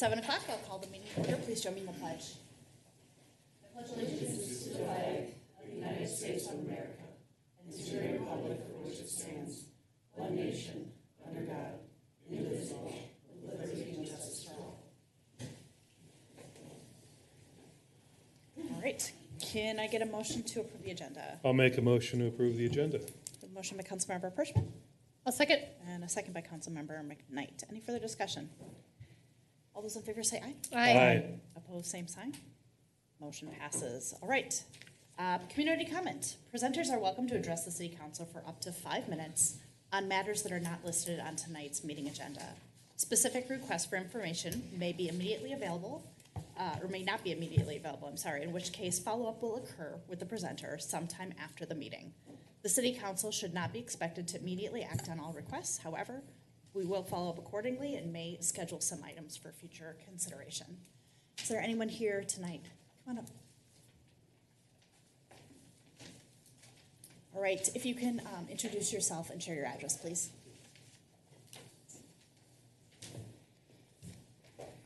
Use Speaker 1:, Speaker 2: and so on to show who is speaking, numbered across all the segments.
Speaker 1: 7 o'clock, I'll call the meeting to order. Please join me in the pledge. I pledge allegiance to the flag of the United States of America and to the republic for which it stands, one nation, under God, indivisible, with liberty and justice for all. All right. Can I get a motion to approve the agenda?
Speaker 2: I'll make a motion to approve the agenda.
Speaker 1: A motion by Councilmember Pershman.
Speaker 3: I'll second.
Speaker 1: And a second by Councilmember McKnight. Any further discussion? All those in favor say aye.
Speaker 3: Aye.
Speaker 1: Opposed, same sign. Motion passes. All right. Community comment. Presenters are welcome to address the City Council for up to 5 minutes on matters that are not listed on tonight's meeting agenda. Specific requests for information may be immediately available, or may not be immediately available, in which case follow-up will occur with the presenter sometime after the meeting. The City Council should not be expected to immediately act on all requests. However, we will follow up accordingly and may schedule some items for future consideration. Is there anyone here tonight? Come on up. All right, if you can introduce yourself and share your address, please.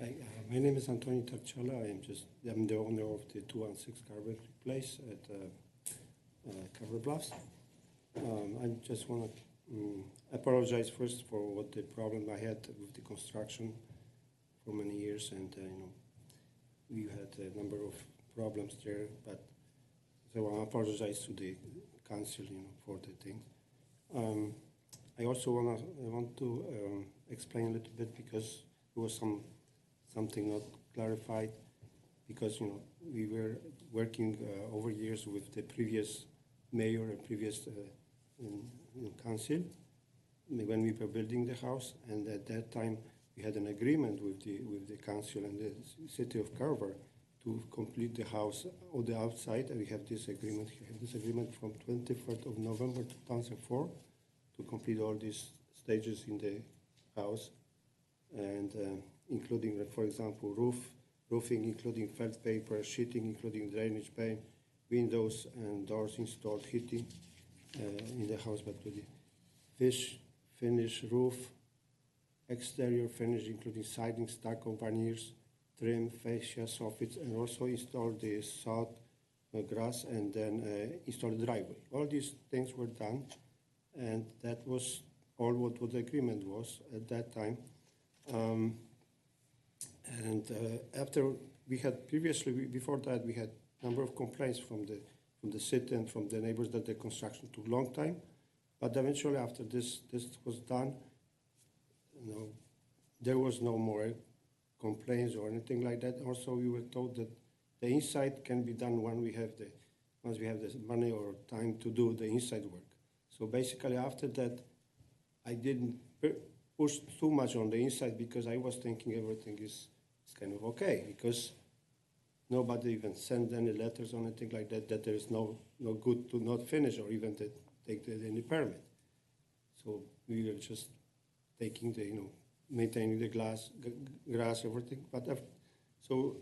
Speaker 4: Hi, my name is Antonio Tacciala. I'm the owner of the 216 Carver place at Carver Bluffs. I just want to apologize first for what the problem I had with the construction for many years, and we had a number of problems there. But so I apologize to the council, for the things. I also want to explain a little bit because there was something not clarified, because we were working over years with the previous mayor and previous council when we were building the house, and at that time we had an agreement with the council and the city of Carver to complete the house on the outside, and we have this agreement. We have this agreement from 23rd of November 2004 to complete all these stages in the house, and including, for example, roofing, including felt paper, sheeting, including drainage pane, windows and doors installed, heating in the house, but with the finish roof, exterior finish, including siding, stucco, veneers, trim, fascia, soffits, and also installed the sod, grass, and then installed the driveway. All these things were done, and that was all what the agreement was at that time. After we had previously, before that, we had a number of complaints from the city and from the neighbors that the construction took a long time. But eventually, after this was done, there was no more complaints or anything like that. Also, we were told that the inside can be done once we have the money or time to do the inside work. So basically, after that, I didn't push too much on the inside because I was thinking everything is kind of okay, because nobody even sent any letters or anything like that, that there is no good to not finish or even to take any permit. So we were just taking maintaining the grass, everything. But so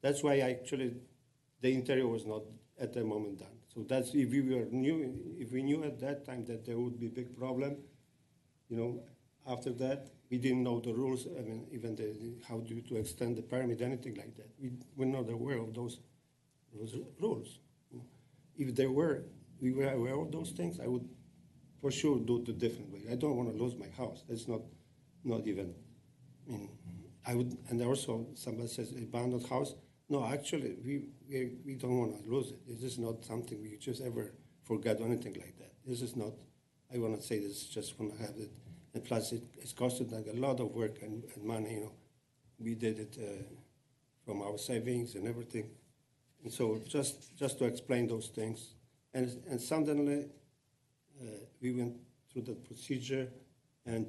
Speaker 4: that's why the interior was not at the moment done. So that's if we knew at that time that there would be a big problem, after that, we didn't know the rules. I mean, even how to extend the permit, anything like that. We were not aware of those rules. If we were aware of those things, I would for sure do it a different way. I don't want to lose my house. That's not even. I mean, I would. And also, somebody says abandoned house. No, actually, we don't want to lose it. This is not something we just ever forget or anything like that. This is not. I want to say this just want to have it. And plus, it's costed like a lot of work and money. We did it from our savings and everything. And so just to explain those things, and suddenly we went through the procedure, and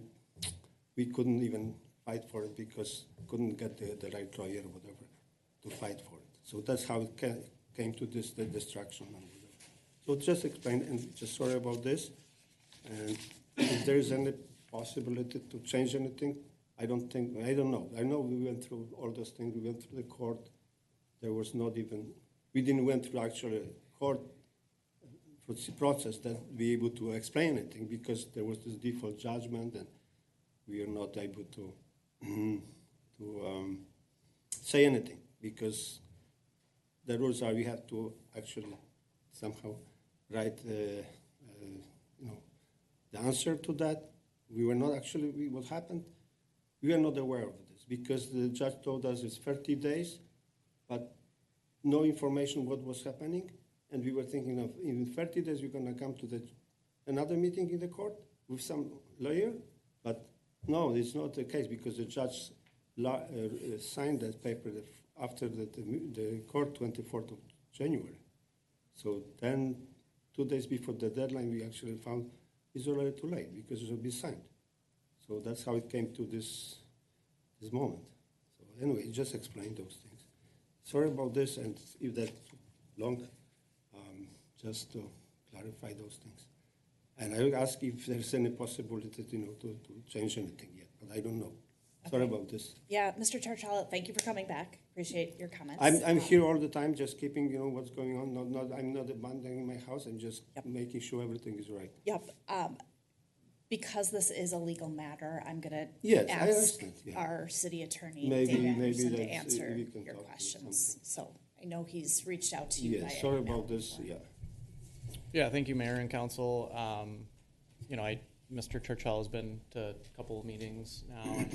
Speaker 4: we couldn't even fight for it because couldn't get the right lawyer or whatever to fight for it. So that's how it came to the destruction. So just explain, and just sorry about this. And if there is any possibility to change anything, I don't know. I know we went through all those things. We went through the court. There was not even, we didn't went through actually court process that be able to explain anything because there was this default judgment and we are not able to say anything because the rules are we have to actually somehow write the answer to that. We were not actually, what happened, we are not aware of this because the judge told us it's 30 days, but no information what was happening. And we were thinking of in 30 days, we're going to come to another meeting in the court with some lawyer. But no, it's not the case because the judge signed that paper after the court 24th of January. So then 2 days before the deadline, we actually found it's already too late because it will be signed. So that's how it came to this moment. So anyway, just explain those things. Sorry about this, and if that's long, just to clarify those things. And I will ask if there's any possibility, to change anything yet, but I don't know. Okay. Sorry about this.
Speaker 1: Yeah, Mr. Tarchala, thank you for coming back. Appreciate your comments.
Speaker 4: I'm here all the time, just keeping, what's going on. I'm not abandoning my house. I'm just making sure everything is right.
Speaker 1: Yep. Because this is a legal matter, I'm going
Speaker 4: Yes,
Speaker 1: to
Speaker 4: I
Speaker 1: ask
Speaker 4: understand, yeah.
Speaker 1: our city attorney,
Speaker 4: Maybe
Speaker 1: Dave Anderson, to
Speaker 4: that's-
Speaker 1: answer
Speaker 4: we can
Speaker 1: your
Speaker 4: talk to
Speaker 1: questions. So I know he's reached out to you.
Speaker 4: Yes,
Speaker 1: via
Speaker 4: sorry
Speaker 1: email
Speaker 4: about this,
Speaker 1: before.
Speaker 4: yeah.
Speaker 3: Yeah, thank you, Mayor and Council. Mr. Churchill has been to a couple of meetings now and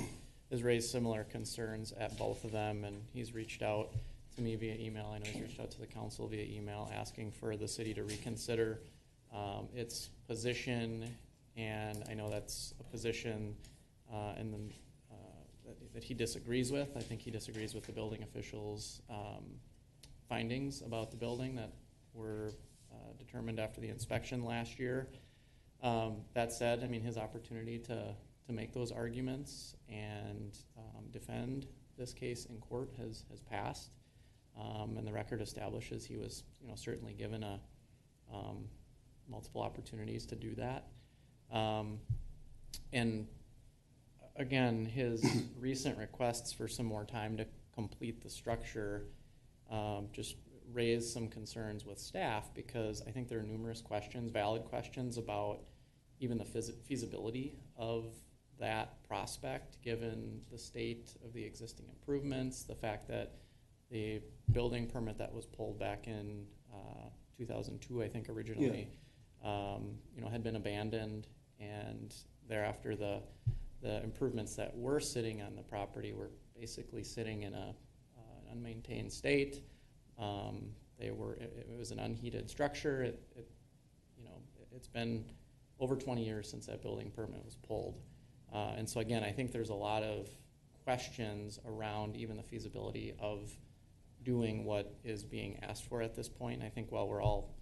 Speaker 3: has raised similar concerns at both of them, and he's reached out to me via email. I know he's reached out to the council via email asking for the city to reconsider its position, and I know that's a position that he disagrees with. I think he disagrees with the building officials' findings about the building that were determined after the inspection last year. That said, I mean, his opportunity to make those arguments and defend this case in court has passed, and the record establishes he was, certainly given multiple opportunities to do that. And again, his recent requests for some more time to complete the structure just raised some concerns with staff because I think there are numerous questions, valid questions about even the feasibility of that prospect given the state of the existing improvements, the fact that the building permit that was pulled back in 2002, I think originally, had been abandoned, and thereafter the improvements that were sitting on the property were basically sitting in an unmaintained state. It was an unheated structure. It's been over 20 years since that building permit was pulled. And so again, I think there's a lot of questions around even the feasibility of doing what is being asked for at this point. And I think while we're all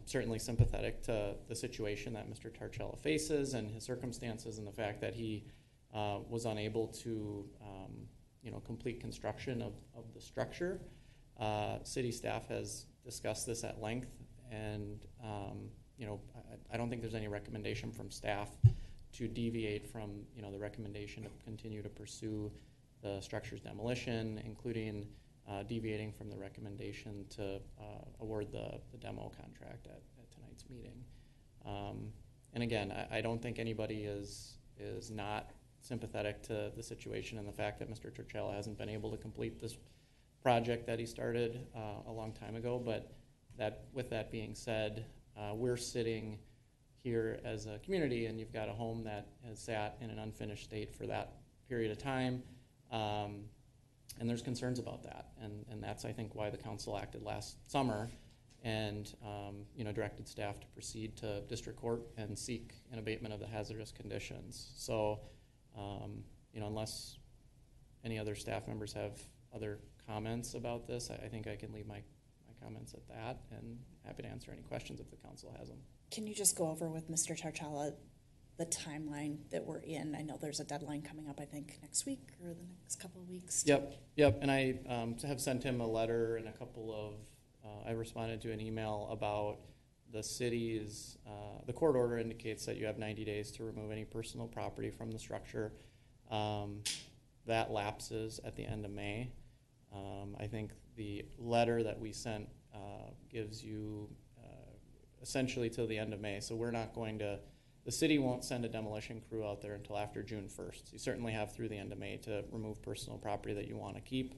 Speaker 3: certainly sympathetic to the situation that Mr. Tarcella faces and his circumstances and the fact that he was unable to complete construction of the structure, city staff has discussed this at length, and I don't think there's any recommendation from staff to deviate from the recommendation to continue to pursue the structure's demolition, including deviating from the recommendation to award the demo contract at tonight's meeting. And again, I don't think anybody is not sympathetic to the situation and the fact that Mr. Turcella hasn't been able to complete this project that he started a long time ago. But with that being said, we're sitting here as a community, and you've got a home that has sat in an unfinished state for that period of time, and there's concerns about that, and that's, I think, why the council acted last summer and directed staff to proceed to district court and seek an abatement of the hazardous conditions. So unless any other staff members have other comments about this, I think I can leave my comments at that, and happy to answer any questions if the council has them.
Speaker 1: Can you just go over with Mr. Tarchala the timeline that we're in? I know there's a deadline coming up, I think, next week or the next couple of weeks.
Speaker 3: Yep. And I have sent him a letter and I responded to an email about the city's, the court order indicates that you have 90 days to remove any personal property from the structure. That lapses at the end of May. I think the letter that we sent gives you essentially till the end of May. So we're not going to, the city won't send a demolition crew out there until after June 1st. So you certainly have through the end of May to remove personal property that you want to keep.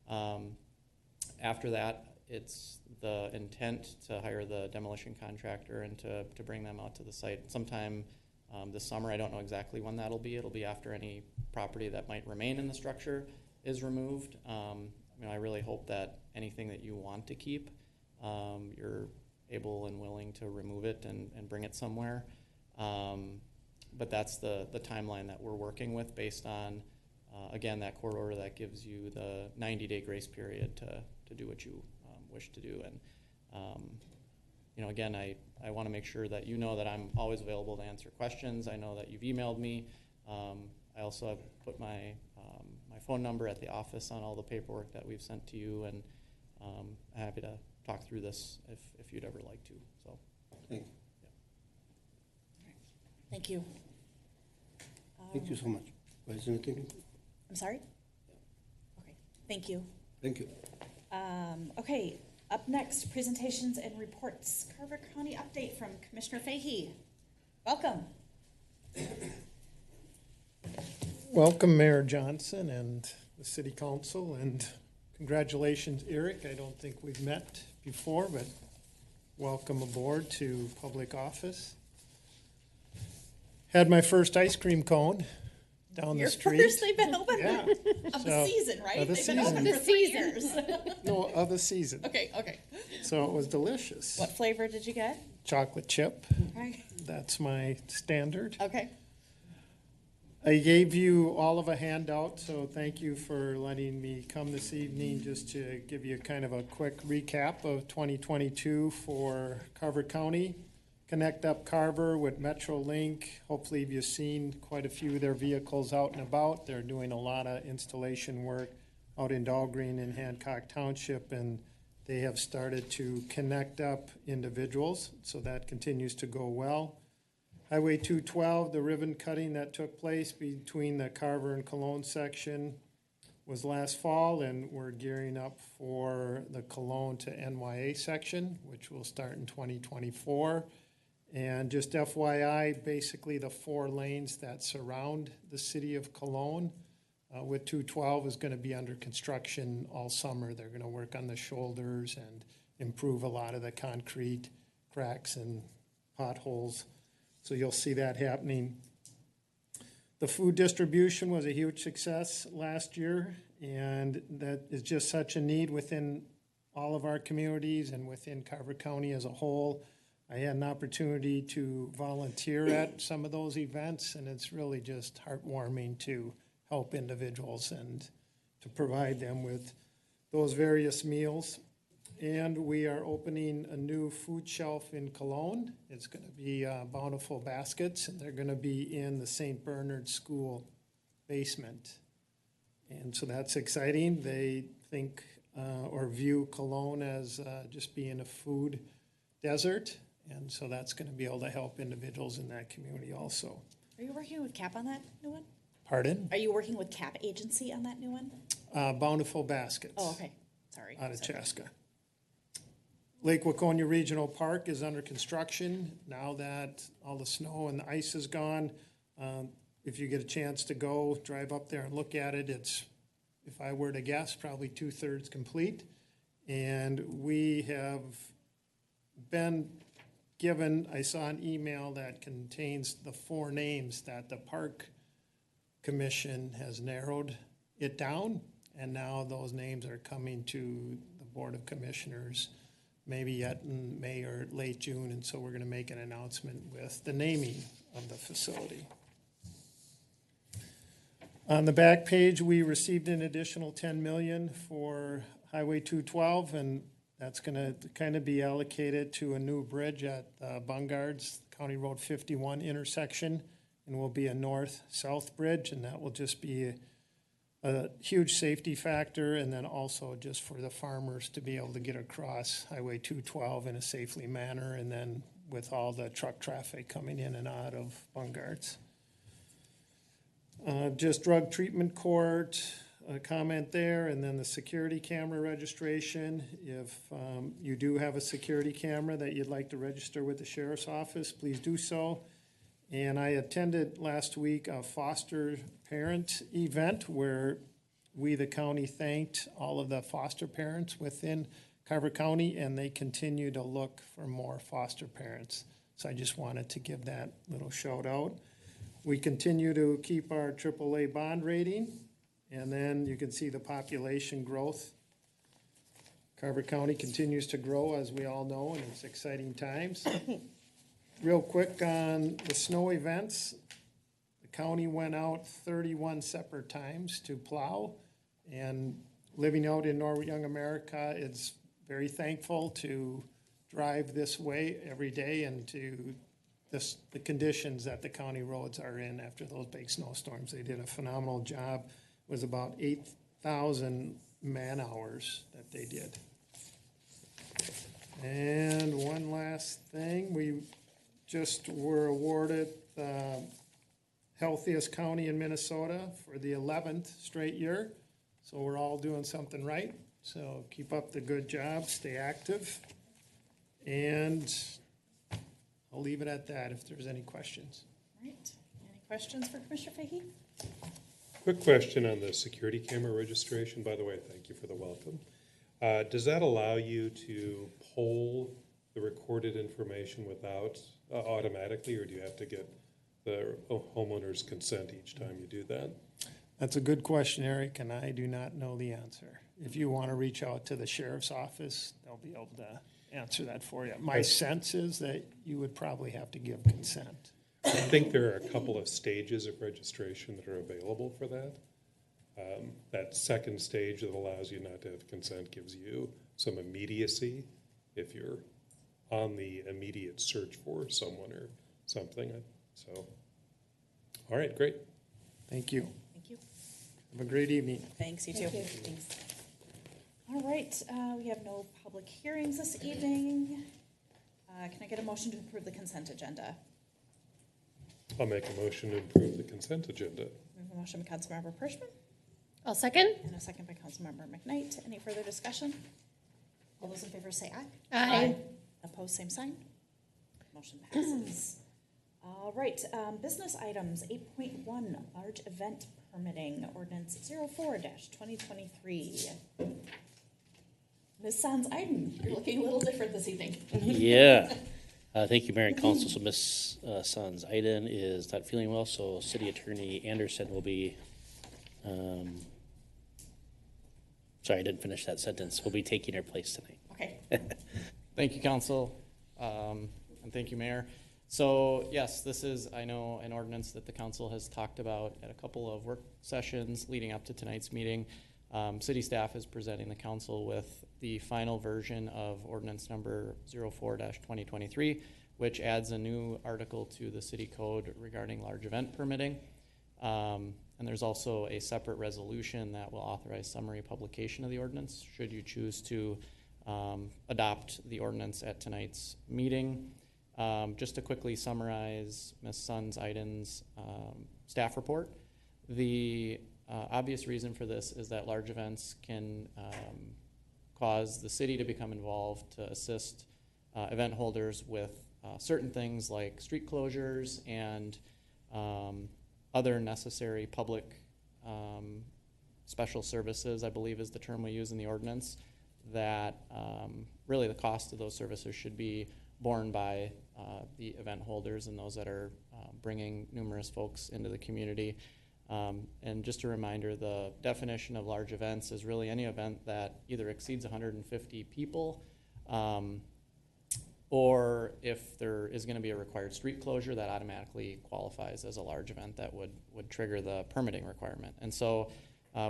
Speaker 3: After that, it's the intent to hire the demolition contractor and to bring them out to the site sometime this summer. I don't know exactly when that'll be. It'll be after any property that might remain in the structure is removed. I really hope that anything that you want to keep, you're able and willing to remove it and bring it somewhere. But that's the timeline that we're working with based on, again, that court order that gives you the 90-day grace period to do what you wish to do. And, again, I want to make sure that you know that I'm always available to answer questions. I know that you've emailed me. I also have put my phone number at the office on all the paperwork that we've sent to you, and I'm happy to talk through this if you'd ever like to. So,
Speaker 4: Thank you.
Speaker 1: Thank you.
Speaker 4: Thank you so much. Is there anything?
Speaker 1: I'm sorry? Okay, thank you.
Speaker 4: Thank you.
Speaker 1: Okay, up next, presentations and reports. Carver County update from Commissioner Fahey. Welcome.
Speaker 5: Welcome, Mayor Johnson and the City Council, and congratulations, Eric. I don't think we've met before, but welcome aboard to public office. Had my first ice cream cone down
Speaker 1: Your
Speaker 5: the street.
Speaker 1: first, they've been open
Speaker 5: Yeah.
Speaker 1: of the season, right?
Speaker 5: Of the
Speaker 1: They've been open
Speaker 5: season.
Speaker 1: for 3 years.
Speaker 5: No, of the season.
Speaker 1: Okay.
Speaker 5: So it was delicious.
Speaker 1: What flavor did you get?
Speaker 5: Chocolate chip.
Speaker 1: Okay.
Speaker 5: That's my standard.
Speaker 1: Okay.
Speaker 5: I gave you all of a handout, so thank you for letting me come this evening just to give you kind of a quick recap of 2022 for Carver County. Connect up Carver with MetroLink. Hopefully you've seen quite a few of their vehicles out and about. They're doing a lot of installation work out in Dahlgreen and Hancock Township, and they have started to connect up individuals, so that continues to go well. Highway 212, the ribbon cutting that took place between the Carver and Cologne section was last fall, and we're gearing up for the Cologne to NYA section, which will start in 2024. And just FYI, basically the 4 lanes that surround the city of Cologne with 212 is going to be under construction all summer. They're going to work on the shoulders and improve a lot of the concrete cracks and potholes. So you'll see that happening. The food distribution was a huge success last year, and that is just such a need within all of our communities and within Carver County as a whole. I had an opportunity to volunteer at some of those events, and it's really just heartwarming to help individuals and to provide them with those various meals. And we are opening a new food shelf in Cologne. It's going to be Bountiful Baskets, and they're going to be in the St. Bernard School basement. And so that's exciting. They think or view Cologne as just being a food desert, and so that's going to be able to help individuals in that community also.
Speaker 1: Are you working with CAP on that new one?
Speaker 5: Pardon?
Speaker 1: Are you working with CAP agency on that new one?
Speaker 5: Bountiful Baskets.
Speaker 1: Oh, okay. Sorry.
Speaker 5: Out of Chaska. Lake Waconia Regional Park is under construction now that all the snow and the ice is gone. If you get a chance to go, drive up there and look at it, it's, if I were to guess, probably 2/3 complete. And we have been given, I saw an email that contains the 4 names that the Park Commission has narrowed it down, and now those names are coming to the Board of Commissioners maybe yet in May or late June, and so we're going to make an announcement with the naming of the facility. On the back page, we received an additional $10 million for Highway 212, and that's going to kind of be allocated to a new bridge at Bungard's County Road 51 intersection, and will be a north-south bridge, and that will just be a huge safety factor, and then also just for the farmers to be able to get across Highway 212 in a safely manner, and then with all the truck traffic coming in and out of Bungard's. Just drug treatment court, a comment there, and then the security camera registration. If you do have a security camera that you'd like to register with the sheriff's office, please do so. And I attended last week a foster parent event where we, the county, thanked all of the foster parents within Carver County, and they continue to look for more foster parents. So I just wanted to give that little shout out. We continue to keep our AAA bond rating, and then you can see the population growth. Carver County continues to grow, as we all know, and it's exciting times. Real quick on the snow events, the county went out 31 separate times to plow, and living out in Norwood Young America, it's very thankful to drive this way every day and to the conditions that the county roads are in after those big snowstorms. They did a phenomenal job. It was about 8,000 man-hours that they did. And one last thing, we just were awarded the healthiest county in Minnesota for the 11th straight year. So we're all doing something right. So keep up the good job, stay active. And I'll leave it at that if there's any questions.
Speaker 1: All right. Any questions for Commissioner Fahey?
Speaker 2: Quick question on the security camera registration. By the way, thank you for the welcome. Does that allow you to poll the recorded information without automatically, or do you have to get the homeowner's consent each time you do that?
Speaker 5: That's a good question, Eric, and I do not know the answer. If you want to reach out to the sheriff's office, they'll be able to answer that for you. My sense is that you would probably have to give consent.
Speaker 2: I think there are a couple of stages of registration that are available for that. That second stage that allows you not to have consent gives you some immediacy if you're on the immediate search for someone or something. So, all right, great.
Speaker 5: Thank you.
Speaker 1: Thank you.
Speaker 5: Have a great evening.
Speaker 1: Thanks, you too. Thanks. All right, we have no public hearings this evening. Can I get a motion to approve the consent agenda?
Speaker 2: I'll make a motion to approve the consent agenda.
Speaker 1: We have a motion by Councilmember Pershman
Speaker 6: I'll second.
Speaker 1: and a second by Councilmember McKnight. Any further discussion? All those in favor say aye.
Speaker 6: Aye.
Speaker 1: Opposed, same sign. Motion passes. All right, business items, 8.1, large event permitting, ordinance 04-2023. Ms. Sans Iden, you're looking a little different this evening.
Speaker 7: Yeah. Thank you, Mayor and Council. So Ms. Sons Iden is not feeling well, so City Attorney Anderson will be, sorry, I didn't finish that sentence, will be taking her place tonight.
Speaker 1: Okay.
Speaker 3: Thank you, Council, and thank you, Mayor. So, yes, this is, I know, an ordinance that the council has talked about at a couple of work sessions leading up to tonight's meeting. City staff is presenting the council with the final version of ordinance number 04-2023, which adds a new article to the city code regarding large event permitting. And there's also a separate resolution that will authorize summary publication of the ordinance, should you choose to adopt the ordinance at tonight's meeting. Just to quickly summarize Ms. Sons Iden's staff report, the obvious reason for this is that large events can cause the city to become involved to assist event holders with certain things like street closures and other necessary public special services, I believe is the term we use in the ordinance, that really the cost of those services should be borne by the event holders and those that are bringing numerous folks into the community. And just a reminder, the definition of large events is really any event that either exceeds 150 people, or if there is going to be a required street closure, that automatically qualifies as a large event that would trigger the permitting requirement. And so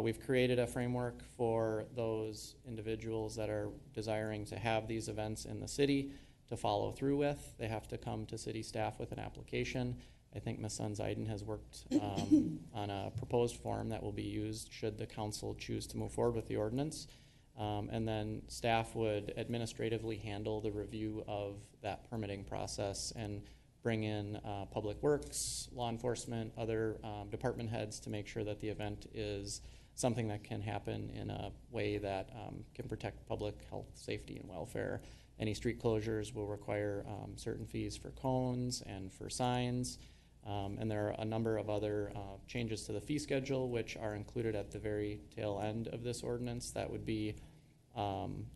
Speaker 3: we've created a framework for those individuals that are desiring to have these events in the city to follow through with. They have to come to city staff with an application. I think Ms. Sons Iden has worked on a proposed form that will be used should the council choose to move forward with the ordinance. And then staff would administratively handle the review of that permitting process and bring in public works, law enforcement, other department heads to make sure that the event is something that can happen in a way that can protect public health, safety, and welfare. Any street closures will require certain fees for cones and for signs. And there are a number of other changes to the fee schedule, which are included at the very tail end of this ordinance. That would be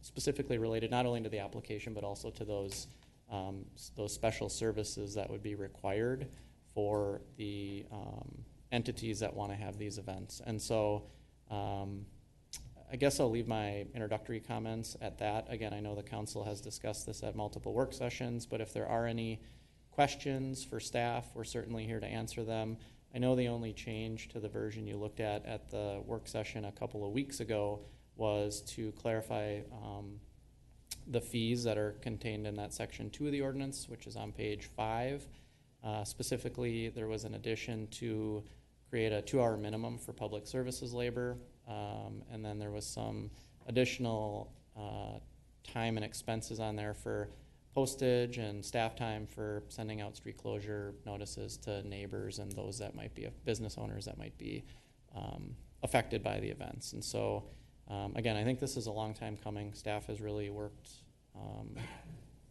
Speaker 3: specifically related not only to the application, but also to those special services that would be required for the entities that want to have these events. And so I guess I'll leave my introductory comments at that. Again, I know the council has discussed this at multiple work sessions, but if there are any questions for staff, we're certainly here to answer them. I know the only change to the version you looked at the work session a couple of weeks ago was to clarify the fees that are contained in that section 2 of the ordinance, which is on page 5. Specifically, there was an addition to create a 2-hour minimum for public services labor, and then there was some additional time and expenses on there for postage and staff time for sending out street closure notices to neighbors and those that might be business owners that might be affected by the events. And so, again, I think this is a long time coming. Staff has really worked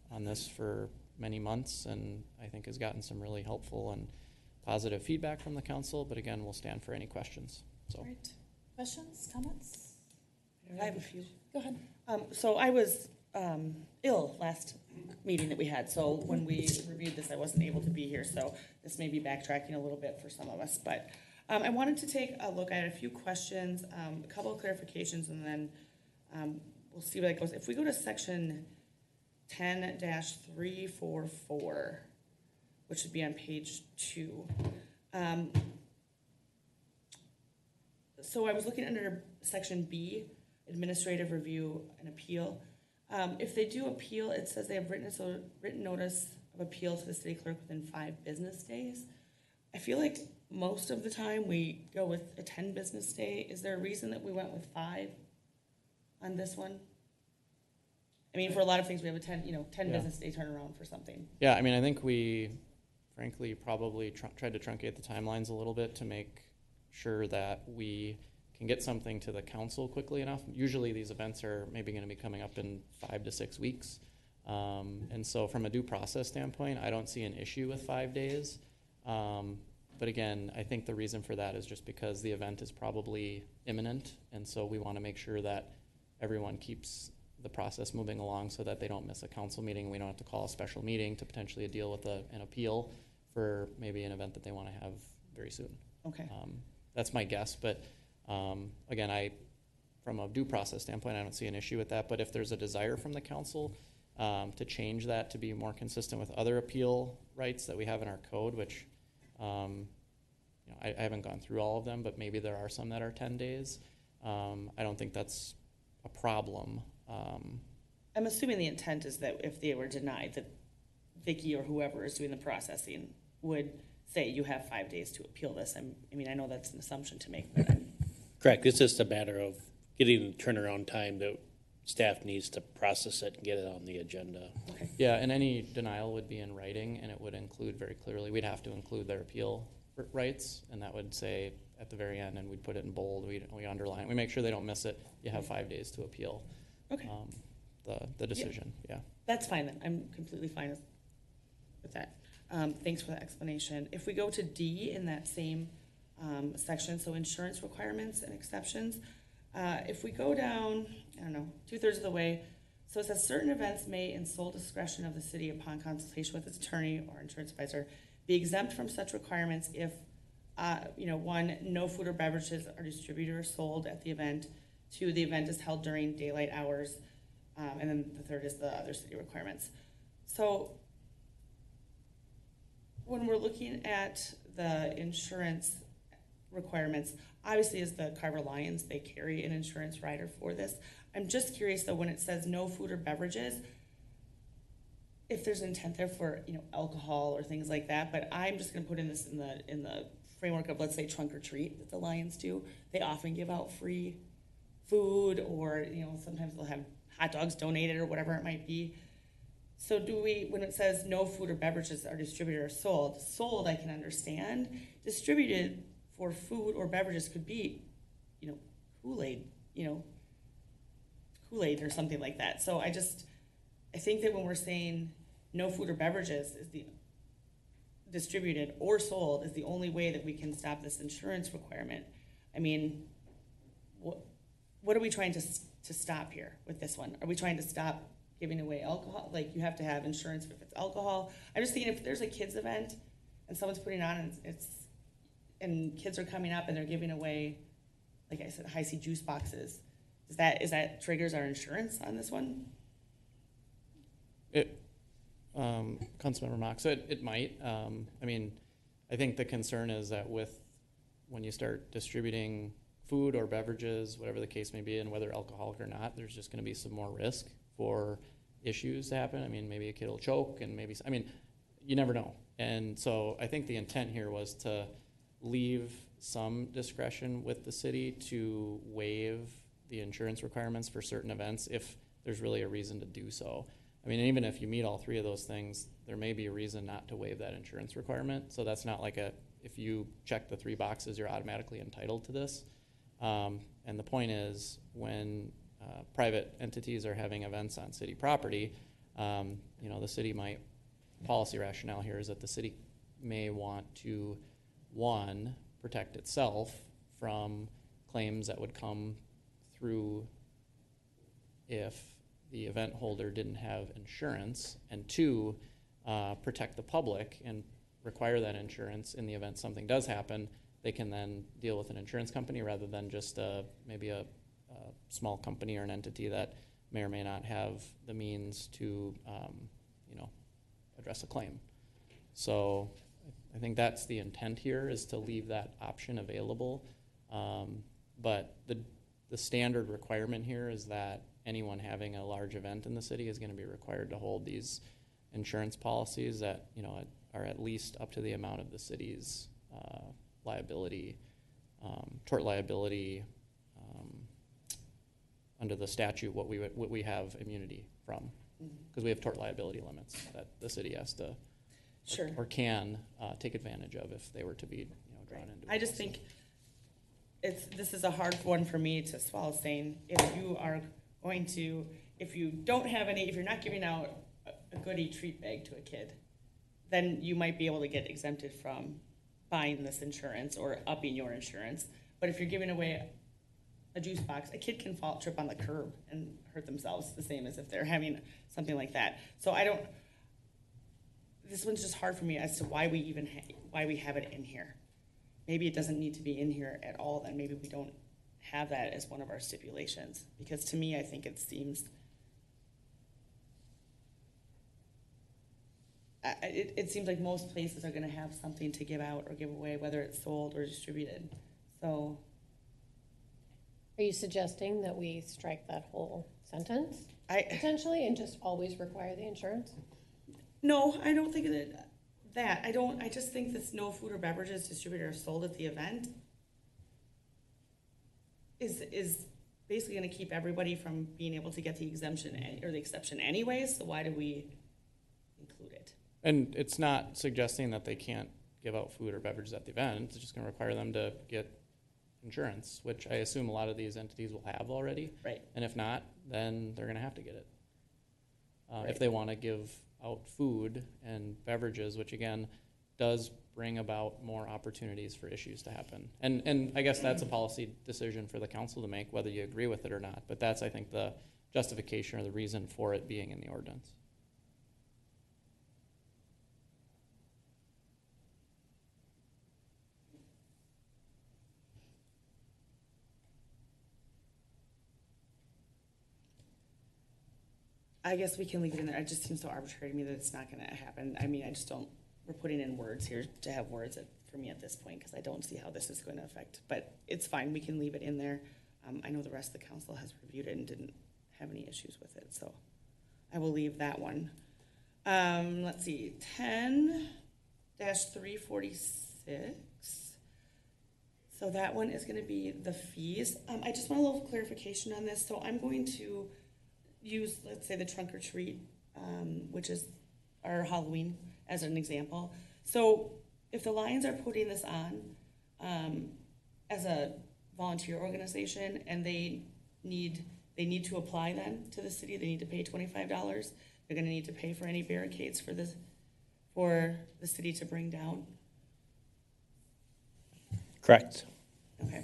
Speaker 3: on this for many months, and I think has gotten some really helpful and positive feedback from the council. But again, we'll stand for any questions. So,
Speaker 1: All right. Questions, comments?
Speaker 6: I have a few.
Speaker 1: Go ahead.
Speaker 6: So I was ill last meeting that we had, so when we reviewed this, I wasn't able to be here, so this may be backtracking a little bit for some of us, but I wanted to take a look. I had a few questions, a couple of clarifications, and then we'll see where that goes. If we go to section 10-344, which should be on page 2. So I was looking under section B, administrative review and appeal. If they do appeal, it says they have written notice of appeal to the city clerk within 5 business days. I feel like most of the time we go with a 10 business day. Is there a reason that we went with 5 on this one? I mean, for a lot of things, we have a 10 business day turnaround for something.
Speaker 3: yeah, I mean, I think we, frankly, probably tried to truncate the timelines a little bit to make sure that we can get something to the council quickly enough. Usually these events are maybe going to be coming up in 5 to 6 weeks. And so from a due process standpoint, I don't see an issue with 5 days. But again, I think the reason for that is just because the event is probably imminent. And so we want to make sure that everyone keeps the process moving along so that they don't miss a council meeting. We don't have to call a special meeting to potentially deal with an appeal for maybe an event that they want to have very soon.
Speaker 6: Okay.
Speaker 3: That's my guess, but again, from a due process standpoint, I don't see an issue with that. But if there's a desire from the council to change that to be more consistent with other appeal rights that we have in our code, which I haven't gone through all of them, but maybe there are some that are 10 days. I don't think that's a problem.
Speaker 6: I'm assuming the intent is that if they were denied, that Vicki or whoever is doing the processing would say you have 5 days to appeal this. I mean, I know that's an assumption to make, but
Speaker 7: Correct. It's just a matter of getting the turnaround time that staff needs to process it and get it on the agenda.
Speaker 6: okay.
Speaker 3: Yeah, and any denial would be in writing, and it would include very clearly, we'd have to include their appeal rights, and that would say at the very end, and we'd put it in bold, we underline, we make sure they don't miss it. You have 5 days to appeal
Speaker 6: Okay.
Speaker 3: The decision, yeah.
Speaker 6: That's fine then. I'm completely fine with that. Thanks for the explanation. If we go to D in that same section, so insurance requirements and exceptions, if we go down, 2/3 of the way, so it says certain events may, in sole discretion of the city upon consultation with its attorney or insurance advisor, be exempt from such requirements if, 1, no food or beverages are distributed or sold at the event. 2, the event is held during daylight hours. And then the 3rd is the other city requirements. So when we're looking at the insurance requirements, obviously as the Carver Lions, they carry an insurance rider for this. I'm just curious though, when it says no food or beverages, if there's intent there for alcohol or things like that, but I'm just going to put in this in the framework of, let's say, trunk or treat that the Lions do. They often give out free food, or sometimes they'll have hot dogs donated or whatever it might be. So when it says no food or beverages are distributed or sold I can understand. Distributed for food or beverages could be, Kool-Aid, Kool-Aid or something like that. So I think that when we're saying no food or beverages distributed or sold is the only way that we can stop this insurance requirement. I mean, what are we trying to stop here with this one? Are we trying to stop giving away alcohol? Like, you have to have insurance if it's alcohol. I'm just thinking, if there's a kids event and someone's putting on and kids are coming up and they're giving away, like I said, high C juice boxes, is that triggers our insurance on this one?
Speaker 3: Councilmember Mock, so it might. I mean, I think the concern is that when you start distributing food or beverages, whatever the case may be, and whether alcoholic or not, there's just going to be some more risk for issues to happen. I mean, maybe a kid will choke, and maybe, I mean, you never know. And so I think the intent here was to leave some discretion with the city to waive the insurance requirements for certain events if there's really a reason to do so. I mean, even if you meet all three of those things, there may be a reason not to waive that insurance requirement. So that's not like if you check the 3 boxes, you're automatically entitled to this. And the point is, when private entities are having events on city property, the city might, policy rationale here is that the city may want to, one, protect itself from claims that would come through if the event holder didn't have insurance, and two, protect the public and require that insurance in the event something does happen. They can then deal with an insurance company rather than just maybe a small company or an entity that may or may not have the means to address a claim. So I think that's the intent here, is to leave that option available. But the standard requirement here is that anyone having a large event in the city is going to be required to hold these insurance policies that are at least up to the amount of the city's liability, tort liability, under the statute, what we have immunity from, because we have tort liability limits that the city has to
Speaker 6: Sure.
Speaker 3: or can take advantage of if they were to be drawn into.
Speaker 6: I just think this is a hard one for me to swallow, saying if you don't have any, if you're not giving out a goodie treat bag to a kid, then you might be able to get exempted from buying this insurance or upping your insurance. But if you're giving away a juice box, a kid can trip on the curb and hurt themselves the same as if they're having something like that. So this one's just hard for me as to why we even why we have it in here. Maybe it doesn't need to be in here at all. Then maybe we don't have that as one of our stipulations. Because to me, I think it seems it seems like most places are going to have something to give out or give away, whether it's sold or distributed. So,
Speaker 8: are you suggesting that we strike that whole sentence potentially and just always require the insurance?
Speaker 6: No, I don't think that. I just think this no food or beverages distributed or sold at the event is basically going to keep everybody from being able to get the exemption or the exception anyways. So why do we include it?
Speaker 3: And it's not suggesting that they can't give out food or beverages at the event. It's just going to require them to get insurance, which I assume a lot of these entities will have already.
Speaker 6: Right.
Speaker 3: And if not, then they're going to have to get it.
Speaker 6: Right.
Speaker 3: If they want to give out food and beverages, which again does bring about more opportunities for issues to happen. And I guess that's a policy decision for the council to make, whether you agree with it or not. But that's, I think, the justification or the reason for it being in the ordinance.
Speaker 6: I guess we can leave it in there. It just seems so arbitrary to me that it's not going to happen. I mean, we're putting in words here to have words for me at this point, because I don't see how this is going to affect. But it's fine. We can leave it in there. I know the rest of the council has reviewed it and didn't have any issues with it. So I will leave that one. Let's see, 10-346. So that one is going to be the fees. I just want a little clarification on this. So I'm going to use, let's say, the trunk or treat, which is our Halloween, as an example. So if the Lions are putting this on as a volunteer organization and they need to apply then to the city, they need to pay $25. They're going to need to pay for any barricades for for the city to bring down?
Speaker 7: Correct.
Speaker 6: Okay.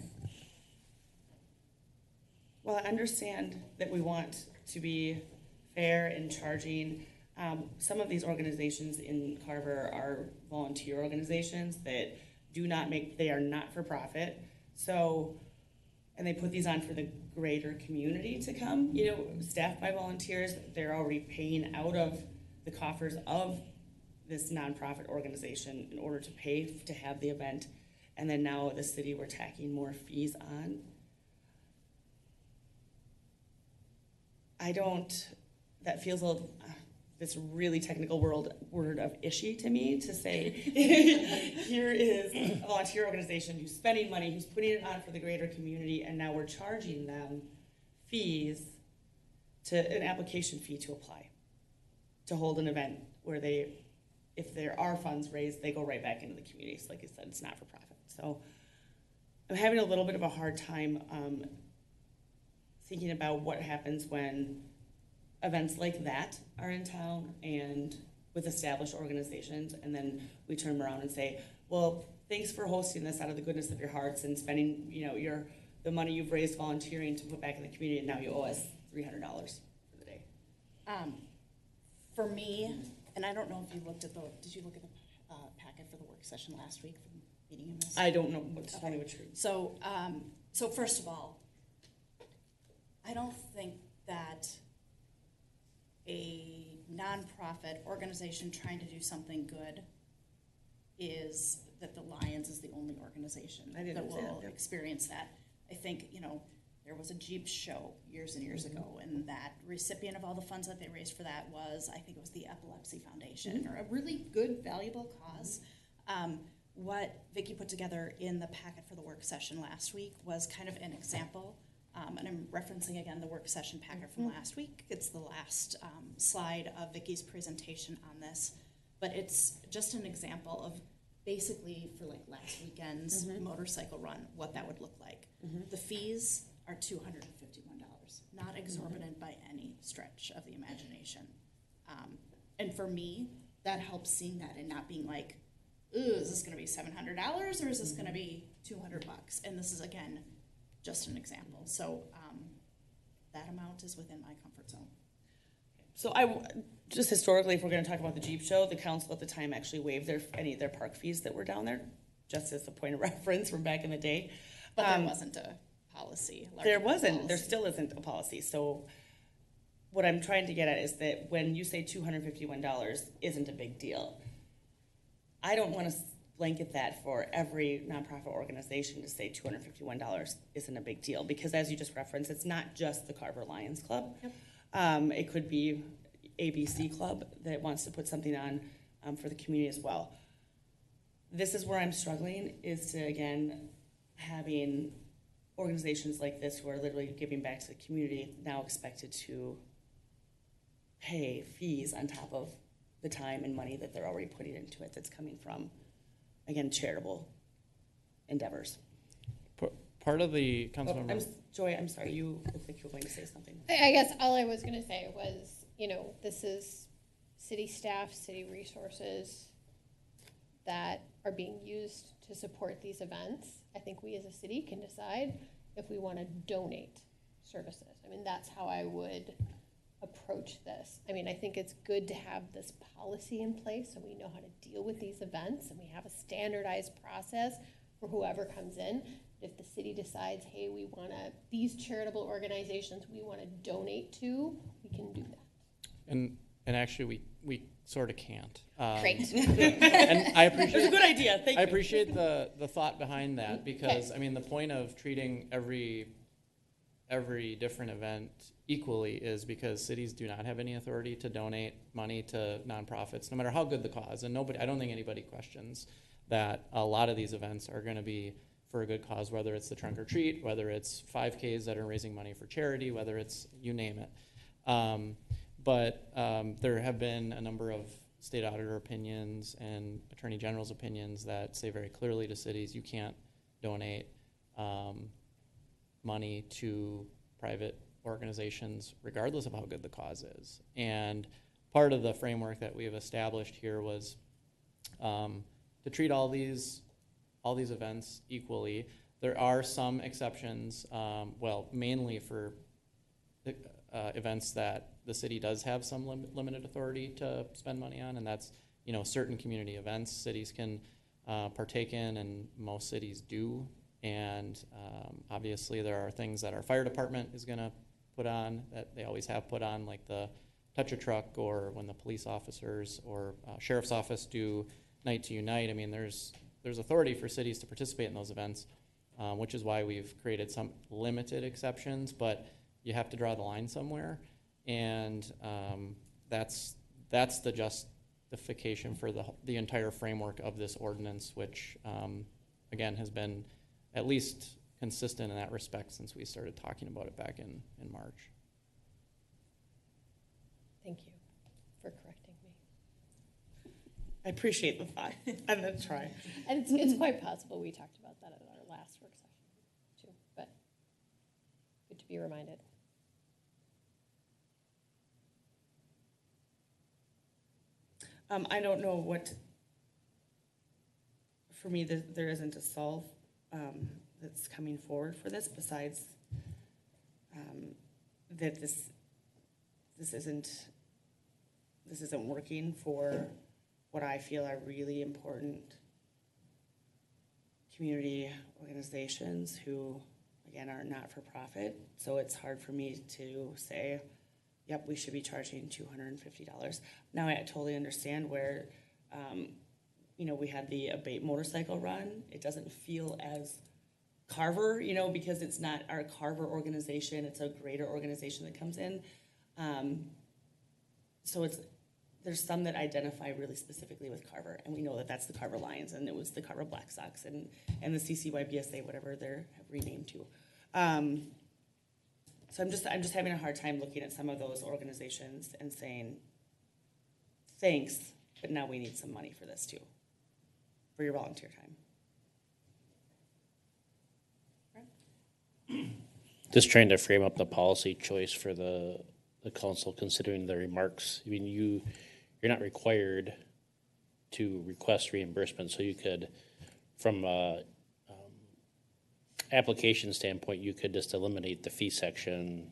Speaker 6: Well, I understand that we want to be fair in charging. Some of these organizations in Carver are volunteer organizations that they are not for profit. So, and they put these on for the greater community to come, staffed by volunteers. They're already paying out of the coffers of this nonprofit organization in order to pay to have the event. And then now the city, we're tacking more fees on. That feels this really technical word of issue to me to say, here is a volunteer organization who's spending money, who's putting it on for the greater community, and now we're charging them fees an application fee to apply, to hold an event where if there are funds raised, they go right back into the community. So like I said, it's not for profit. So I'm having a little bit of a hard time thinking about what happens when events like that are in town and with established organizations, and then we turn around and say, well, thanks for hosting this out of the goodness of your hearts and spending, the money you've raised volunteering to put back in the community, and now you owe us $300 for the day.
Speaker 1: For me, and I don't know if you looked at did you look at the packet for the work session last week from meeting you missed?
Speaker 6: I don't know, tell me what you're.
Speaker 1: So first of all, I don't think that a nonprofit organization trying to do something good is that the Lions is the only organization that will experience that. I think, there was a Jeep show years and years ago, and that recipient of all the funds that they raised for that was, I think it was the Epilepsy Foundation, or a really good, valuable cause. What Vicki put together in the packet for the work session last week was kind of an example. And I'm referencing again the work session packet from last week. It's the last slide of Vicki's presentation on this, but it's just an example of basically for like last weekend's motorcycle run, what that would look like. The fees are $251, not exorbitant by any stretch of the imagination. And for me, that helps seeing that and not being like, ooh, is this gonna be $700 or is this gonna be $200? And this is, again, just an example. So that amount is within my comfort zone.
Speaker 6: So just historically, if we're going to talk about the Jeep show, the council at the time actually waived any of their park fees that were down there, just as a point of reference from back in the day.
Speaker 1: But there wasn't a policy.
Speaker 6: There wasn't. There still isn't a policy. So what I'm trying to get at is that when you say $251 isn't a big deal, I don't want to blanket that for every nonprofit organization to say $251 isn't a big deal, because as you just referenced, it's not just the Carver Lions Club. Yep. It could be ABC Club that wants to put something on for the community as well. This is where I'm struggling, is to, again, having organizations like this who are literally giving back to the community now expected to pay fees on top of the time and money that they're already putting into it that's coming from, again, charitable endeavors.
Speaker 3: Part of the Councilmember.
Speaker 6: Joy, I'm sorry, you look like you were going to say something.
Speaker 8: I guess all I was going to say was, this is city staff, city resources that are being used to support these events. I think we as a city can decide if we want to donate services. I mean, that's how I would approach this. I mean, I think it's good to have this policy in place so we know how to deal with these events and we have a standardized process for whoever comes in. If the city decides, hey, these charitable organizations we want to donate to, we can do that.
Speaker 3: And actually, we sort of can't.
Speaker 8: Great.
Speaker 3: And I appreciate.
Speaker 6: It's a good idea. Thank you.
Speaker 3: I appreciate the thought behind that, because I mean the point of treating every different event equally is because cities do not have any authority to donate money to nonprofits, no matter how good the cause. And I don't think anybody questions that a lot of these events are going to be for a good cause, whether it's the trunk or treat, whether it's 5Ks that are raising money for charity, whether it's you name it. But there have been a number of state auditor opinions and attorney general's opinions that say very clearly to cities, you can't donate money to private organizations regardless of how good the cause is. And part of the framework that we have established here was to treat all these events equally. There are some exceptions, well, mainly for events that the city does have some limited authority to spend money on, and that's, certain community events cities can partake in, and most cities do. And obviously there are things that our fire department is going to put on, that they always have put on, like the Touch a Truck, or when the police officers or sheriff's office do Night to Unite. I mean, there's authority for cities to participate in those events, which is why we've created some limited exceptions, but you have to draw the line somewhere. And that's the justification for the entire framework of this ordinance, which, again, has been at least consistent in that respect since we started talking about it back in March.
Speaker 8: Thank you for correcting me.
Speaker 6: I appreciate the thought. I'm going to try.
Speaker 8: And it's quite possible we talked about that at our last work session too, but good to be reminded.
Speaker 6: I don't know what, for me, there isn't a solve that's coming forward for this besides that this isn't working for what I feel are really important community organizations who, again, are not for profit. So it's hard for me to say, yep, we should be charging $250. Now I totally understand where, we had the Abate motorcycle run. It doesn't feel as Carver, because it's not our Carver organization. It's a greater organization that comes in. So there's some that identify really specifically with Carver, and we know that that's the Carver Lions, and it was the Carver Black Sox, and the CCYBSA, whatever they're renamed to. So I'm just having a hard time looking at some of those organizations and saying, thanks, but now we need some money for this too, for your volunteer time.
Speaker 7: Just trying to frame up the policy choice for the council, considering the remarks. I mean, you're not required to request reimbursement, so you could, from a application standpoint, you could just eliminate the fee section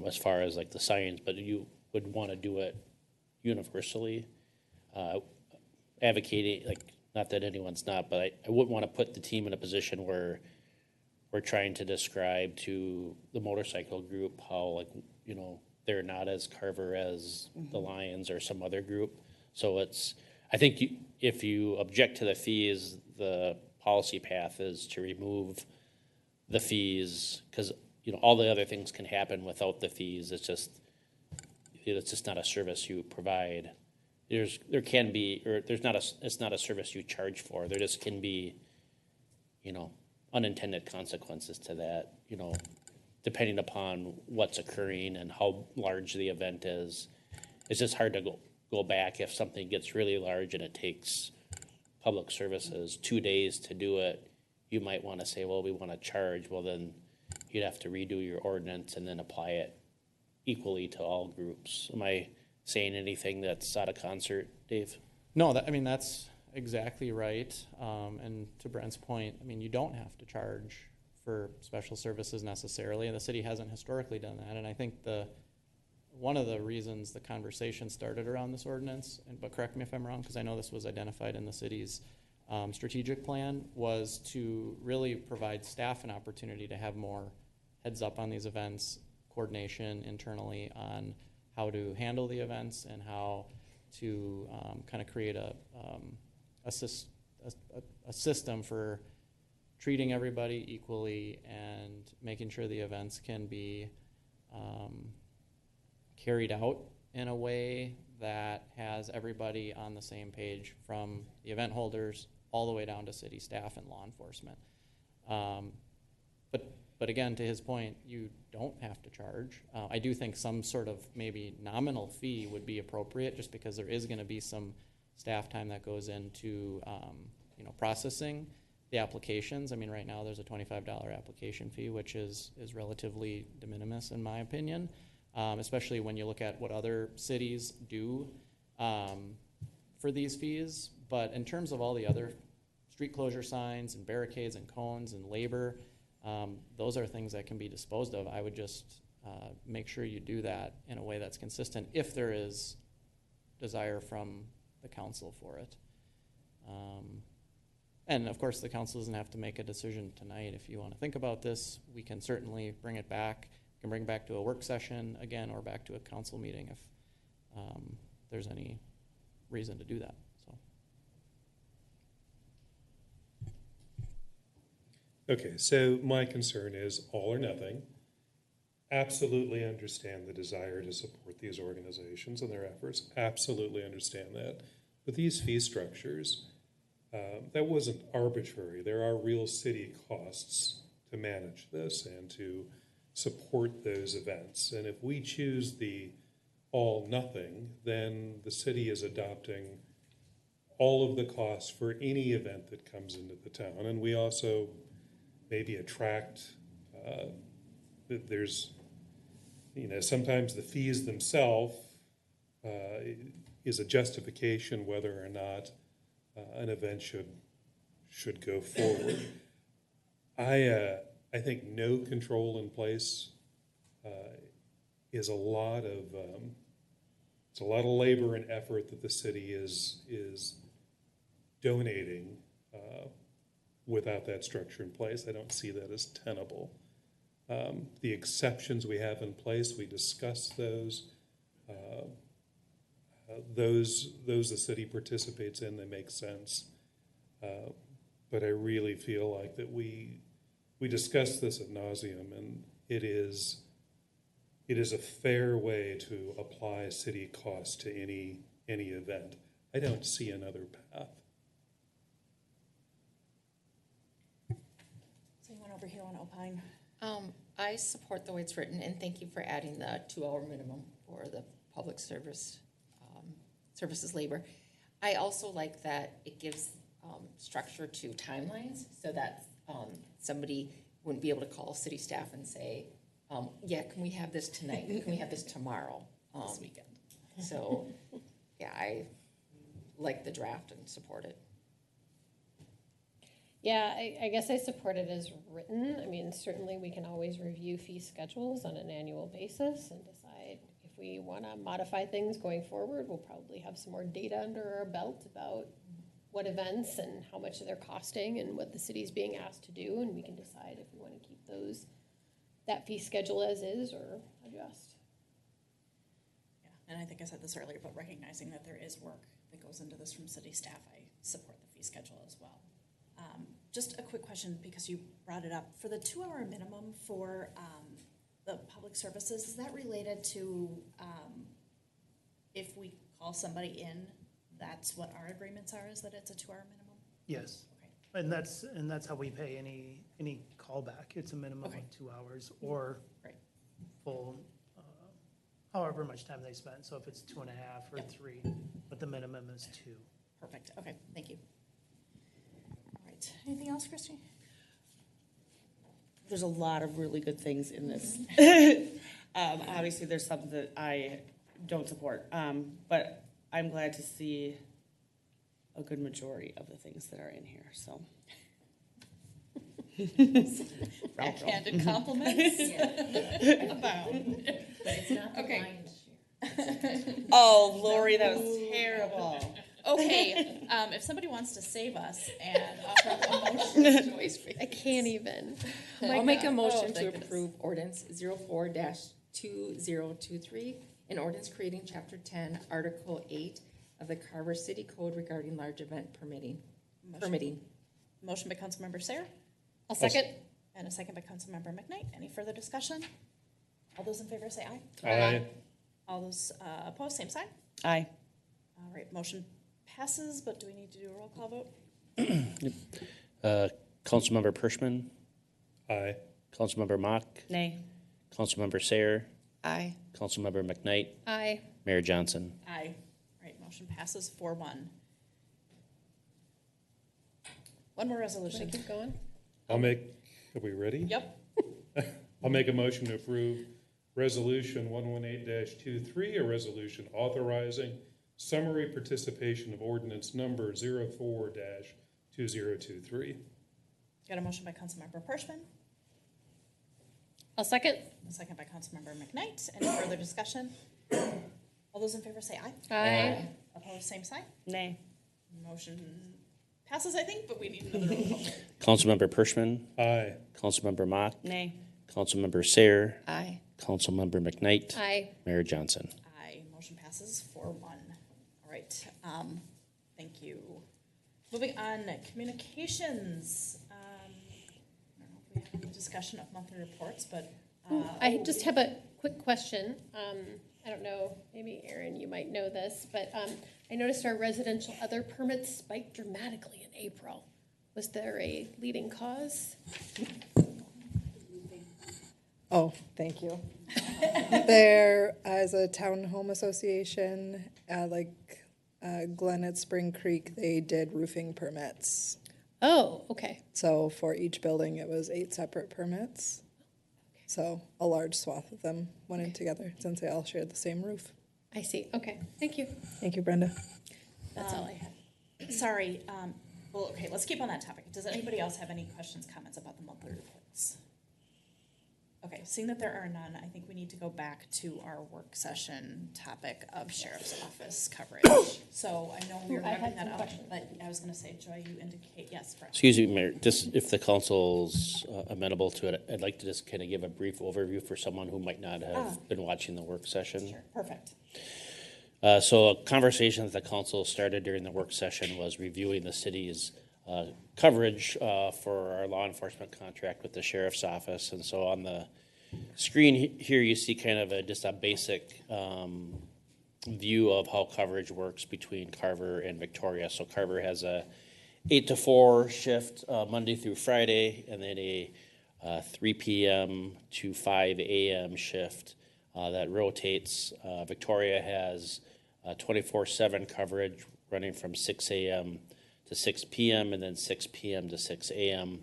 Speaker 7: as far as like the signs, but you would want to do it universally. Advocating, like, not that anyone's not, but I wouldn't want to put the team in a position where we're trying to describe to the motorcycle group how, like, they're not as Carver as the Lions or some other group. So I think if you object to the fees, the policy path is to remove the fees, because all the other things can happen without the fees. It's just not a service you provide. It's not a service you charge for. There just can be, unintended consequences to that, depending upon what's occurring and how large the event is. It's just hard to go back if something gets really large and it takes public services 2 days to do it. You might want to say, well, we want to charge. Well, then you'd have to redo your ordinance and then apply it equally to all groups. Am I saying anything that's out of concert, Dave?
Speaker 3: No, that's exactly right. And to Brent's point, you don't have to charge for special services necessarily, and the city hasn't historically done that. And I think one of the reasons the conversation started around this ordinance, but correct me if I'm wrong, because I know this was identified in the city's strategic plan, was to really provide staff an opportunity to have more heads up on these events, coordination internally on how to handle the events and how to kind of create a system for treating everybody equally and making sure the events can be carried out in a way that has everybody on the same page, from the event holders all the way down to city staff and law enforcement. But again, to his point, you don't have to charge. I do think some sort of maybe nominal fee would be appropriate, just because there is going to be some staff time that goes into processing the applications. Right now there's a $25 application fee, which is relatively de minimis in my opinion, especially when you look at what other cities do for these fees, but in terms of all the other street closure signs and barricades and cones and labor, those are things that can be disposed of. I would just make sure you do that in a way that's consistent if there is desire from the council for it. And of course, the council doesn't have to make a decision tonight. If you want to think about this, we can certainly bring it back. We can bring it back to a work session again, or back to a council meeting if there's any reason to do that. So.
Speaker 2: Okay, so my concern is all or nothing. Absolutely understand the desire to support these organizations and their efforts. Absolutely understand that. But these fee structures, that wasn't arbitrary. There are real city costs to manage this and to support those events. And if we choose the all nothing, then the city is adopting all of the costs for any event that comes into the town. And we also maybe attract, there's, sometimes the fees themselves is a justification whether or not an event should go forward. I think no control in place is a lot of it's a lot of labor and effort that the city is donating without that structure in place. I don't see that as tenable. The exceptions we have in place, we discussed those. Those the city participates in, they make sense. But I really feel like that we discussed this ad nauseum, and it is a fair way to apply city costs to any event. I don't see another path.
Speaker 1: Does anyone over here want to opine?
Speaker 9: I support the way it's written, and thank you for adding the 2-hour minimum for the public services labor. I also like that it gives structure to timelines, so that somebody wouldn't be able to call city staff and say, yeah, can we have this tonight? Can we have this tomorrow?
Speaker 1: This weekend.
Speaker 9: So, yeah, I like the draft and support it.
Speaker 8: Yeah, I guess I support it as written. I mean, certainly we can always review fee schedules on an annual basis and decide if we want to modify things going forward. We'll probably have some more data under our belt about what events and how much they're costing and what the city's being asked to do, and we can decide if we want to keep that fee schedule as is or adjust.
Speaker 1: Yeah, and I think I said this earlier, but recognizing that there is work that goes into this from city staff, I support the fee schedule as well. Just a quick question, because you brought it up. For the 2-hour minimum for the public services, is that related to if we call somebody in, that's what our agreements are, is that it's a 2-hour minimum?
Speaker 10: Yes,
Speaker 1: Okay.
Speaker 10: and that's how we pay any callback. It's a minimum
Speaker 1: Okay.
Speaker 10: of 2 hours or
Speaker 1: Right.
Speaker 10: full, however much time they spend. So if it's 2.5 or
Speaker 1: Yep.
Speaker 10: 3, but the minimum is 2.
Speaker 1: Perfect. Okay, thank you. All right. Anything else, Christy?
Speaker 6: There's a lot of really good things in this. Obviously, there's some that I don't support, but I'm glad to see a good majority of the things that are in here, so.
Speaker 1: Backhanded compliments? Abound.
Speaker 9: It's not the
Speaker 1: Okay.
Speaker 9: lion's share.
Speaker 6: Oh, Lori, that was terrible.
Speaker 1: Okay, if somebody wants to save us and offer a motion.
Speaker 8: I can't even.
Speaker 9: I'll make a
Speaker 1: God.
Speaker 9: motion
Speaker 1: Oh,
Speaker 9: to
Speaker 1: thank goodness.
Speaker 9: approve ordinance 04-2023, an ordinance creating chapter 10, article 8 of the Carver City Code regarding large event permitting.
Speaker 1: Motion by Councilmember Sayre,
Speaker 8: I'll second.
Speaker 1: and a second by Councilmember McKnight. Any further discussion? All those in favor say aye.
Speaker 2: Aye.
Speaker 1: All those opposed, same sign.
Speaker 6: Aye.
Speaker 1: All right, motion passes, but do we need to do a roll call vote?
Speaker 7: Councilmember Pershman,
Speaker 2: Aye.
Speaker 7: Councilmember Mock,
Speaker 6: Nay.
Speaker 7: Councilmember Sayre,
Speaker 6: Aye.
Speaker 7: Councilmember McKnight,
Speaker 8: Aye.
Speaker 7: Mayor Johnson.
Speaker 1: Aye. All right, motion passes 4-1. One more
Speaker 8: Should I
Speaker 1: resolution.
Speaker 8: keep going?
Speaker 2: Are we ready?
Speaker 1: Yep.
Speaker 2: I'll make a motion to approve Resolution 118-23, a resolution authorizing summary participation of ordinance number 04-2023.
Speaker 1: Got a motion by Councilmember Pershman,
Speaker 8: I'll second.
Speaker 1: a second by Councilmember McKnight. Any further discussion? All those in favor say aye.
Speaker 8: Aye.
Speaker 1: Opposed, same sign.
Speaker 6: Nay.
Speaker 1: Motion passes, I think, but we need another roll call.
Speaker 7: Councilmember Pershman,
Speaker 2: Aye.
Speaker 7: Councilmember Mock,
Speaker 6: Nay.
Speaker 7: Councilmember Sayer,
Speaker 9: Aye.
Speaker 7: Councilmember McKnight,
Speaker 8: Aye.
Speaker 7: Mayor Johnson.
Speaker 1: Aye, motion passes 4-1. All right, thank you. Moving on, communications. I don't know if we have any discussion of monthly reports, but.
Speaker 8: I just have a quick question. I don't know, maybe Aaron, you might know this, but I noticed our residential other permits spiked dramatically in April. Was there a leading cause?
Speaker 11: Oh, thank you. There, as a townhome association, Glen at Spring Creek, they did roofing permits.
Speaker 8: Oh, okay.
Speaker 11: So for each building, it was 8 separate permits. So a large swath of them went in together since they all shared the same roof.
Speaker 8: I see. Okay, thank you.
Speaker 11: Thank you, Brenda.
Speaker 8: That's all I had.
Speaker 1: Sorry, well, okay, let's keep on that topic. Does anybody else have any questions, comments about the monthly reports? Okay, seeing that there are none, I think we need to go back to our work session topic of sheriff's office coverage. So I know we were
Speaker 8: I had
Speaker 1: wrapping that
Speaker 8: some
Speaker 1: up,
Speaker 8: questions.
Speaker 1: but I was gonna say, Joy, you indicate, yes, Brett.
Speaker 7: Excuse me, Mayor, just if the council's amenable to it, I'd like to just kind of give a brief overview for someone who might not have been watching the work session.
Speaker 1: Sure, perfect.
Speaker 7: So a conversation that the council started during the work session was reviewing the city's coverage for our law enforcement contract with the sheriff's office. And so on the screen here, you see kind of just a basic view of how coverage works between Carver and Victoria. So Carver has a 8 to 4 shift Monday through Friday, and then a 3 p.m. to 5 a.m. shift that rotates. Victoria has 24/7 coverage running from 6 a.m. to 6 p.m. and then 6 p.m. to 6 a.m.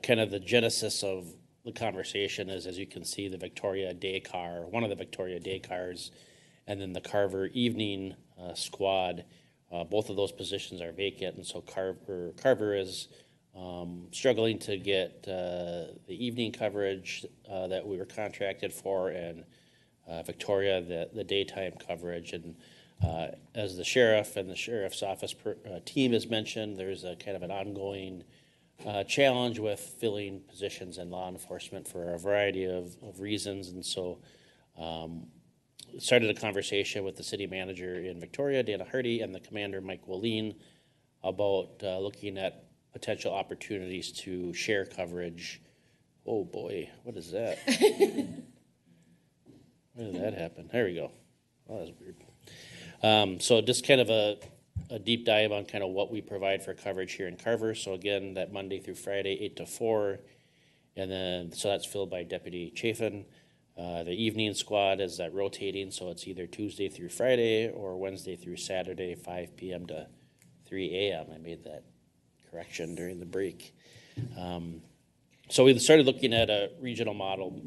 Speaker 7: Kind of the genesis of the conversation is, as you can see, the Victoria day car, one of the Victoria day cars, and then the Carver evening squad. Both of those positions are vacant, and so Carver is struggling to get the evening coverage that we were contracted for, and Victoria the daytime coverage. And as the sheriff and the sheriff's office team has mentioned, there's a kind of an ongoing challenge with filling positions in law enforcement for a variety of reasons. And so started a conversation with the city manager in Victoria, Dana Hardy, and the commander, Mike Wallin, about looking at potential opportunities to share coverage. Oh boy, what is that? Where did that happen? There we go. Oh, that was weird. So just kind of a deep dive on kind of what we provide for coverage here in Carver. So again, that Monday through Friday, 8 to 4. And then, so that's filled by Deputy Chafin. The evening squad is that rotating, so it's either Tuesday through Friday or Wednesday through Saturday, 5 p.m. to 3 a.m. I made that correction during the break. So we started looking at a regional model,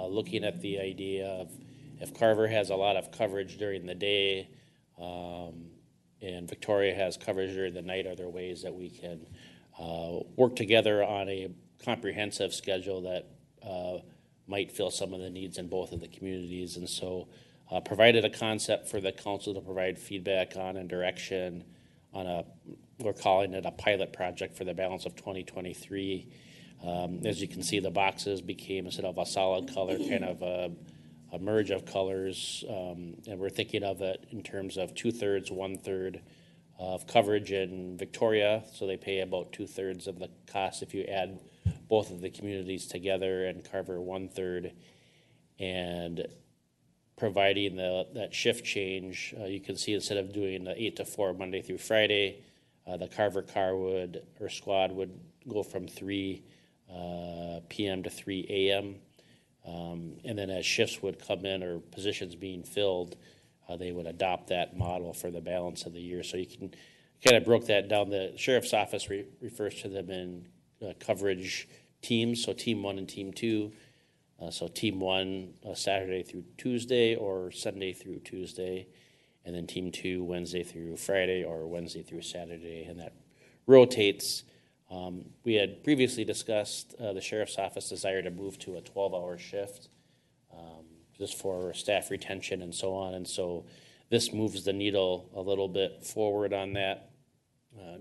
Speaker 7: looking at the idea of if Carver has a lot of coverage during the day and Victoria has coverage during the night, are there ways that we can work together on a comprehensive schedule that might fill some of the needs in both of the communities? And so provided a concept for the council to provide feedback on and direction on we're calling it a pilot project for the balance of 2023. As you can see, the boxes became, instead of a solid color, kind of a merge of colors, and we're thinking of it in terms of 2/3, 1/3 of coverage in Victoria, so they pay about 2/3 of the cost if you add both of the communities together, and Carver 1/3, and providing that shift change. You can see instead of doing the 8 to 4 Monday through Friday, the Carver squad would go from 3 p.m. to 3 a.m. And then as shifts would come in or positions being filled, they would adopt that model for the balance of the year. So you can kind of broke that down. The sheriff's office refers to them in coverage teams, so Team 1 and Team 2. So Team 1, Saturday through Tuesday or Sunday through Tuesday. and then Team 2 Wednesday through Friday or Wednesday through Saturday, and that rotates. We had previously discussed the sheriff's office desire to move to a 12-hour shift, just for staff retention and so on. And so this moves the needle a little bit forward on that.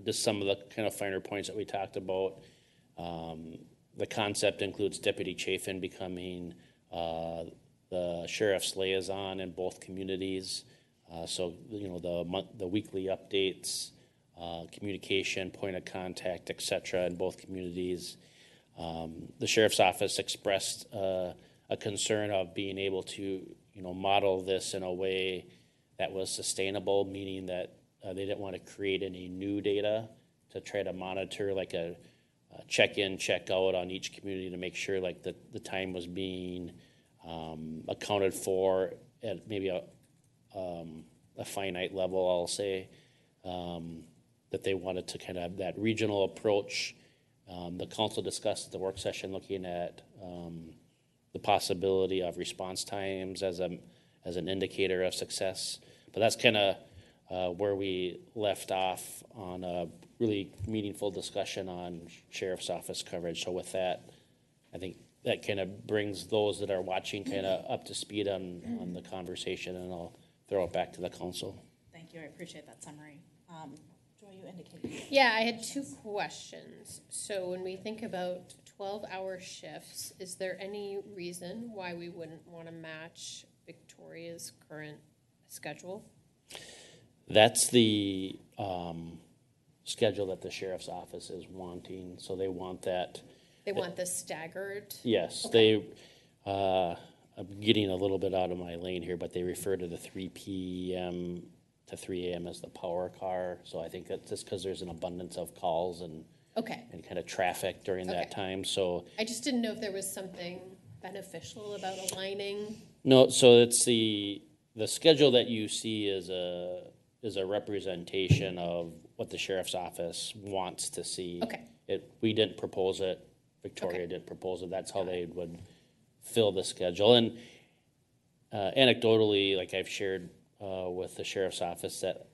Speaker 7: Just some of the kind of finer points that we talked about. The concept includes Deputy Chafin becoming the sheriff's liaison in both communities. So, the weekly updates, communication, point of contact, et cetera, in both communities. The sheriff's office expressed a concern of being able to, model this in a way that was sustainable, meaning that they didn't want to create any new data to try to monitor like a check-in, check-out on each community to make sure like the time was being accounted for at maybe a finite level, I'll say, that they wanted to kind of have that regional approach. The council discussed at the work session looking at the possibility of response times as an indicator of success. But that's kind of where we left off on a really meaningful discussion on sheriff's office coverage. So with that, I think that kind of brings those that are watching kind of up to speed on the conversation, and I'll throw it back to the council.
Speaker 1: Thank you, I appreciate that summary. Joy, you indicated.
Speaker 8: Yeah, I had two questions. So when we think about 12-hour shifts, is there any reason why we wouldn't want to match Victoria's current schedule?
Speaker 7: That's the schedule that the sheriff's office is wanting. So they want that.
Speaker 8: They want the staggered?
Speaker 7: Yes,
Speaker 8: Okay.
Speaker 7: I'm getting a little bit out of my lane here, but they refer to the 3 p.m. to 3 a.m. as the power car. So I think that's just because there's an abundance of calls and
Speaker 8: Okay.
Speaker 7: and kind of traffic during that
Speaker 8: Okay.
Speaker 7: time. So
Speaker 8: I just didn't know if there was something beneficial about aligning.
Speaker 7: no, so it's the schedule that you see is a representation of what the sheriff's office wants to see.
Speaker 8: Okay.
Speaker 7: We didn't propose it. Victoria
Speaker 8: Okay.
Speaker 7: didn't propose it. That's how they would fill the schedule. And anecdotally, like I've shared with the sheriff's office, that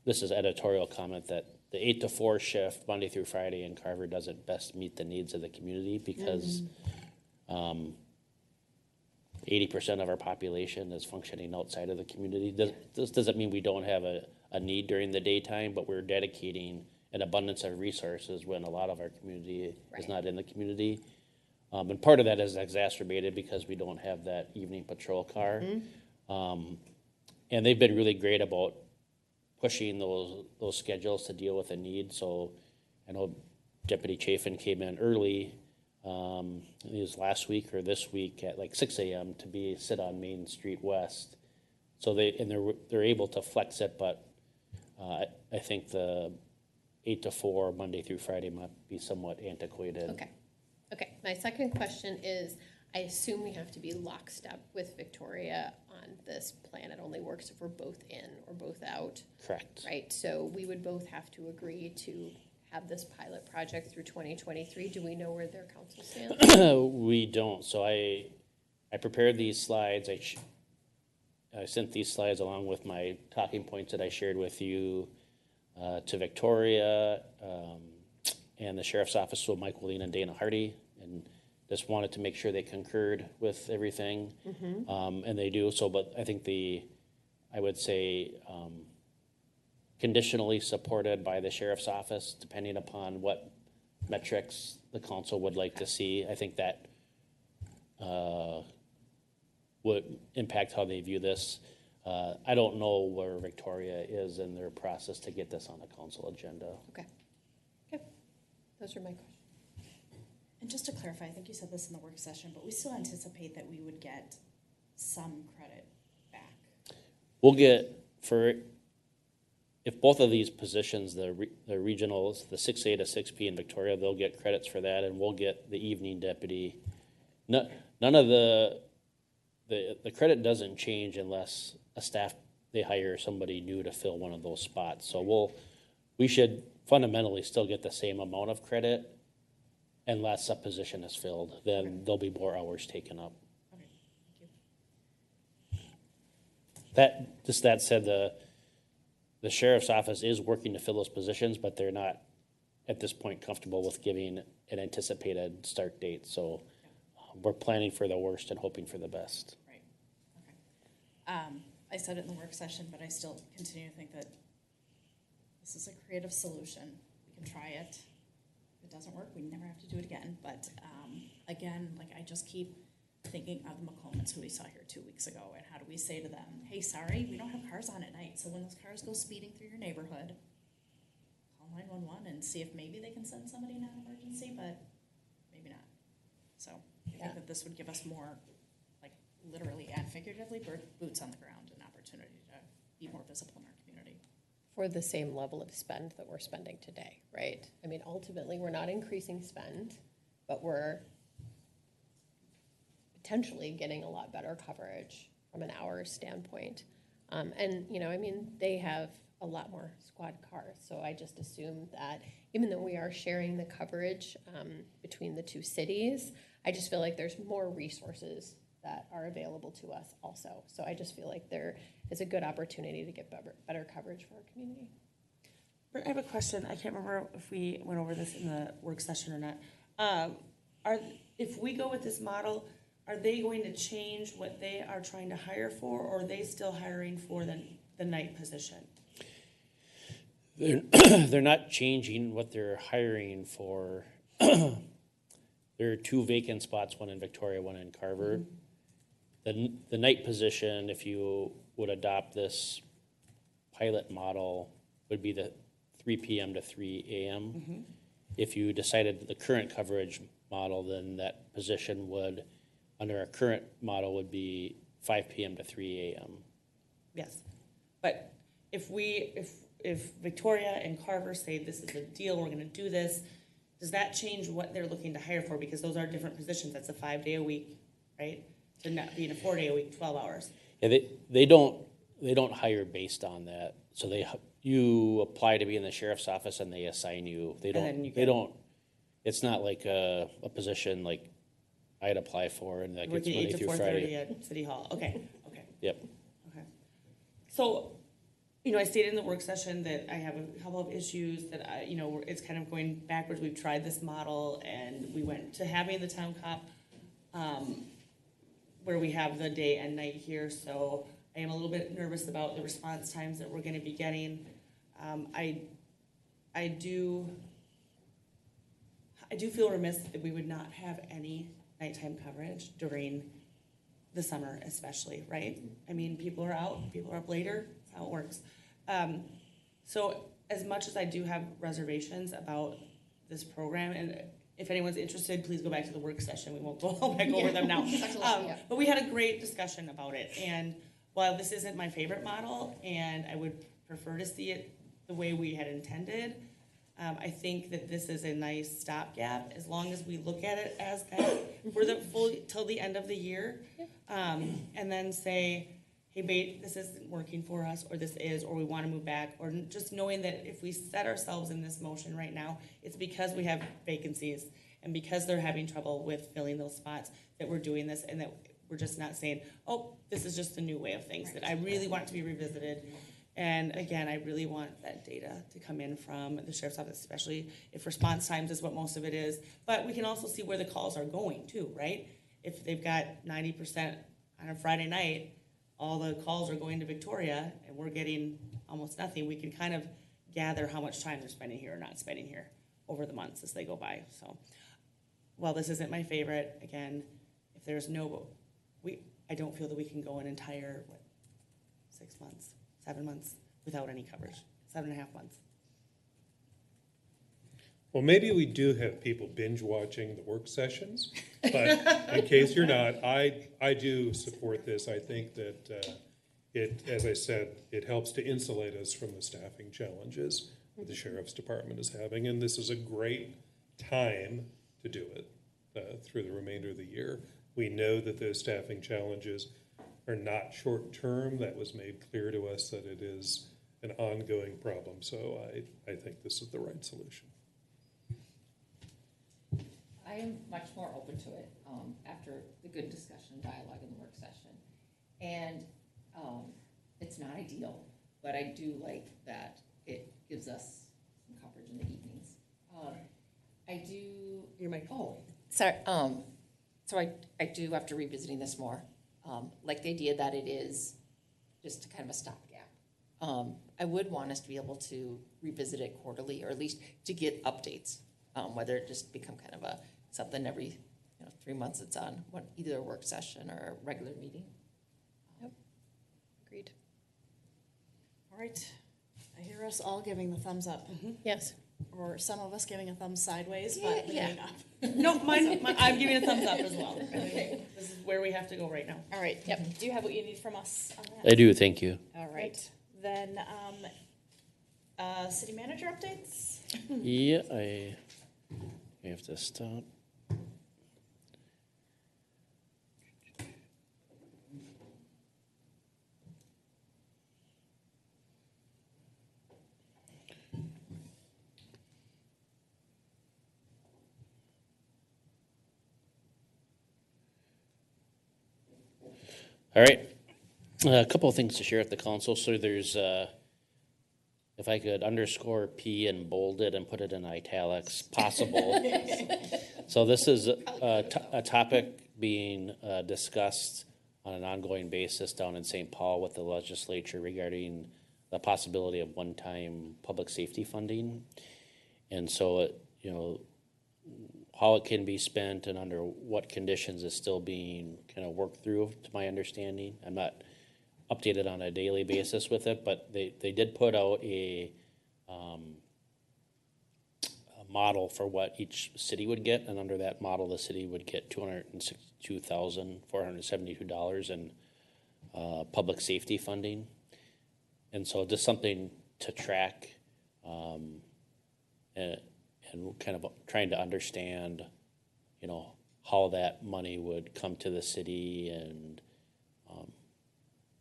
Speaker 7: this is editorial comment, that the 8 to 4 shift Monday through Friday in Carver doesn't best meet the needs of the community because 80% of our population is functioning outside of the community. This doesn't mean we don't have a need during the daytime, but we're dedicating an abundance of resources when a lot of our community is not in the community. And part of that is exacerbated because we don't have that evening patrol car. And they've been really great about pushing those schedules to deal with a need. So I know Deputy Chafin came in early. It was last week or this week at like 6 a.m. to sit on Main Street West. So they're able to flex it, but I think the 8 to 4 Monday through Friday might be somewhat antiquated.
Speaker 8: Okay. My second question is, I assume we have to be lockstep with Victoria on this plan. It only works if we're both in or both out.
Speaker 7: Correct.
Speaker 8: Right? So we would both have to agree to have this pilot project through 2023. Do we know where their council stands?
Speaker 7: We don't. So I prepared these slides. I sent these slides along with my talking points that I shared with you to Victoria and the sheriff's office, so Mike Willeen and Dana Hardy, and just wanted to make sure they concurred with everything, and they do. So, but I think I would say conditionally supported by the sheriff's office, depending upon what metrics the council would like to see. I think that would impact how they view this. I don't know where Victoria is in their process to get this on the council agenda.
Speaker 8: Okay. Those are my questions.
Speaker 1: And just to clarify, I think you said this in the work session, but we still anticipate that we would get some credit back.
Speaker 7: We'll get, if both of these positions, the regionals, the 6A to 6P in Victoria, they'll get credits for that, and we'll get the evening deputy. None of the credit doesn't change unless they hire somebody new to fill one of those spots. So we should fundamentally still get the same amount of credit unless a position is filled. Then there'll be more hours taken up.
Speaker 1: Okay, thank you.
Speaker 7: That said, the sheriff's office is working to fill those positions, but they're not at this point comfortable with giving an anticipated start date. So we're planning for the worst and hoping for the best.
Speaker 1: Right, okay. I said it in the work session, but I still continue to think that this is a creative solution. We can try it. If it doesn't work, we never have to do it again. But again, like I just keep thinking of the McComans who we saw here 2 weeks ago, and how do we say to them, hey, sorry, we don't have cars on at night, so when those cars go speeding through your neighborhood, call 911 and see if maybe they can send somebody in an emergency, but maybe not. So I think that this would give us more, like literally and figuratively, boots on the ground, an opportunity to be more visible in our community.
Speaker 8: For the same level of spend that we're spending today, right? I mean, ultimately, we're not increasing spend, but we're potentially getting a lot better coverage from an hour standpoint. And, you know, I mean, they have a lot more squad cars, so I just assume that even though we are sharing the coverage between the two cities, I just feel like there's more resources that are available to us also. So I just feel like there is a good opportunity to get better coverage for our community.
Speaker 6: I have a question. I can't remember if we went over this in the work session or not. If we go with this model, are they going to change what they are trying to hire for, or are they still hiring for the night position?
Speaker 7: They're not changing what they're hiring for. There are 2 vacant spots, one in Victoria, one in Carver. Mm-hmm. The night position, if you would adopt this pilot model, would be the 3 p.m. to 3 a.m. Mm-hmm. If you decided the current coverage model, then that position would, under our current model, would be 5 p.m. to 3 a.m.
Speaker 6: Yes, but if Victoria and Carver say this is a deal, we're going to do this, does that change what they're looking to hire for? Because those are different positions. That's a 5-day-a-week, right? To not being a 4-day-a-week, 12 hours.
Speaker 7: Yeah, they don't hire based on that. So you apply to be in the sheriff's office and they assign you. They don't. It's not like a position like I'd apply for and that gets
Speaker 6: working
Speaker 7: Monday
Speaker 6: 8 to
Speaker 7: through
Speaker 6: 4:30
Speaker 7: Friday.
Speaker 6: at City Hall. Okay.
Speaker 7: Yep.
Speaker 6: Okay. So, I stated in the work session that I have a couple of issues that it's kind of going backwards. We've tried this model and we went to having the town cop where we have the day and night here. So I am a little bit nervous about the response times that we're going to be getting. I do feel remiss that we would not have any nighttime coverage during the summer, especially, right? I mean, people are out, people are up later, that's how it works. So as much as I do have reservations about this program, and if anyone's interested, please go back to the work session. We won't go back over them now. But we had a great discussion about it. And while this isn't my favorite model, and I would prefer to see it the way we had intended, I think that this is a nice stopgap as long as we look at it as that for the full till the end of the year, and then say, hey, babe, this isn't working for us, or this is, or we want to move back, or just knowing that if we set ourselves in this motion right now, it's because we have vacancies and because they're having trouble with filling those spots that we're doing this, and that we're just not saying, oh, this is just a new way of things, that I really want it to be revisited. And again, I really want that data to come in from the sheriff's office, especially if response times is what most of it is. But we can also see where the calls are going too, right? If they've got 90% on a Friday night, all the calls are going to Victoria and we're getting almost nothing, we can kind of gather how much time they're spending here or not spending here over the months as they go by. So while this isn't my favorite, again, if there's I don't feel that we can go an entire, 6 months, 7 months without any coverage, 7.5 months.
Speaker 2: Well, maybe we do have people binge watching the work sessions, but in case you're not, I do support this. I think that as I said, it helps to insulate us from the staffing challenges that the sheriff's department is having, and this is a great time to do it through the remainder of the year. We know that those staffing challenges are not short-term. That was made clear to us that it is an ongoing problem. So I think this is the right solution.
Speaker 9: I am much more open to it after the good discussion and dialogue in the work session. And it's not ideal, but I do like that it gives us some coverage in the evenings. I do.
Speaker 6: Your mic.
Speaker 9: Oh, sorry. So I do, after revisiting this more, like the idea that it is just kind of a stopgap. I would want us to be able to revisit it quarterly, or at least to get updates, whether it just become kind of something every 3 months it's on either a work session or a regular meeting.
Speaker 8: Agreed.
Speaker 1: All right. I hear us all giving the thumbs up.
Speaker 8: Yes.
Speaker 1: Or some of us giving a thumb sideways, but leaning up.
Speaker 6: No, I'm giving a thumbs up as well. I think this is where we have to go right now.
Speaker 1: All right. Yep. Do you have what you need from us on
Speaker 7: I
Speaker 1: that?
Speaker 7: do, thank you.
Speaker 1: All right. Then, city manager updates?
Speaker 7: Yeah, I have to stop. All right, a couple of things to share with the council. So there's, if I could underscore P and bold it and put it in italics, possible. So this is a topic being discussed on an ongoing basis down in St. Paul with the legislature regarding the possibility of one-time public safety funding. And so, how it can be spent and under what conditions is still being kind of worked through, to my understanding. I'm not updated on a daily basis with it, but they did put out a model for what each city would get, and under that model, the city would get $262,472 in public safety funding. And so just something to track, and kind of trying to understand, how that money would come to the city, and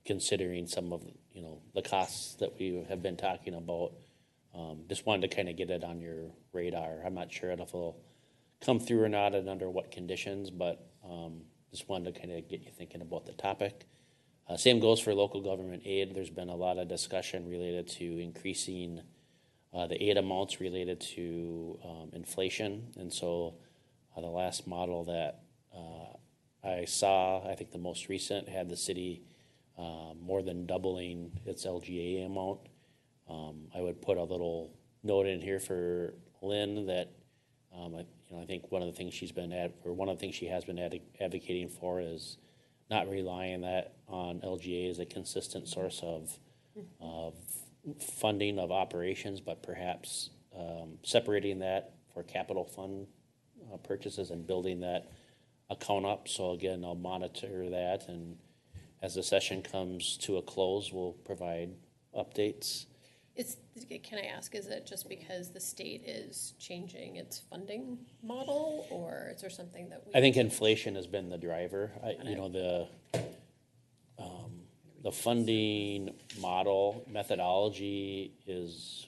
Speaker 7: considering some of, the costs that we have been talking about. Just wanted to kind of get it on your radar. I'm not sure if it'll come through or not and under what conditions, but just wanted to kind of get you thinking about the topic. Same goes for local government aid. There's been a lot of discussion related to increasing the aid amounts related to inflation. And so the last model that I saw, I think the most recent, had the city more than doubling its LGA amount. I would put a little note in here for Lynn that I think one of the things she has been advocating for is not relying on LGA as a consistent source of funding of operations, but perhaps separating that for capital fund purchases and building that account up. So again, I'll monitor that, and as the session comes to a close, we'll provide updates.
Speaker 8: Can I ask, is it just because the state is changing its funding model, or is there something that we?
Speaker 7: I think inflation has been the driver. The funding model methodology is,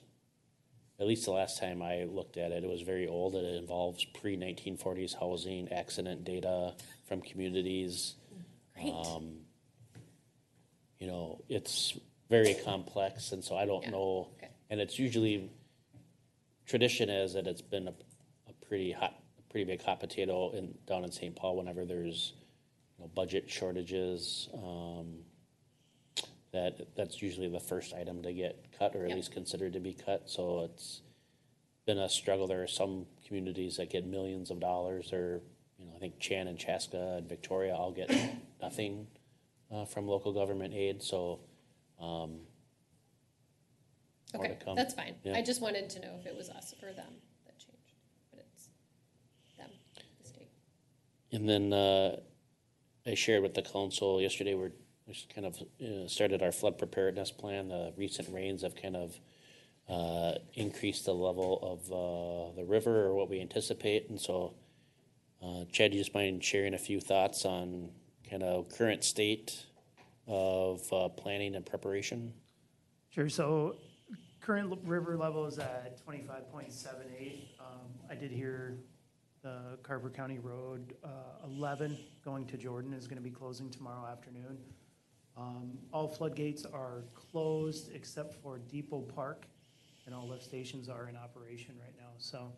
Speaker 7: at least the last time I looked at it, it was very old. It involves pre-1940s housing, accident data from communities.
Speaker 8: Right.
Speaker 7: It's very complex, and so I don't know.
Speaker 8: Okay.
Speaker 7: And it's usually, tradition is that it's been a pretty big hot potato down in St. Paul whenever there's budget shortages. That's usually the first item to get cut, or at least considered to be cut. So it's been a struggle. There are some communities that get millions of dollars, or I think Chan and Chaska and Victoria all get nothing from local government aid. So more
Speaker 8: Okay,
Speaker 7: to come.
Speaker 8: that's fine.
Speaker 7: Yeah.
Speaker 8: I just wanted to know if it was us or them that changed, but it's them, the state.
Speaker 7: And then I shared with the council yesterday, we kind of started our flood preparedness plan. The recent rains have kind of increased the level of the river, or what we anticipate. And so, Chad, do you just mind sharing a few thoughts on kind of current state of planning and preparation?
Speaker 10: Sure, so current river level is at 25.78. I did hear the Carver County Road 11 going to Jordan is going to be closing tomorrow afternoon. All floodgates are closed except for Depot Park, and all lift stations are in operation right now. So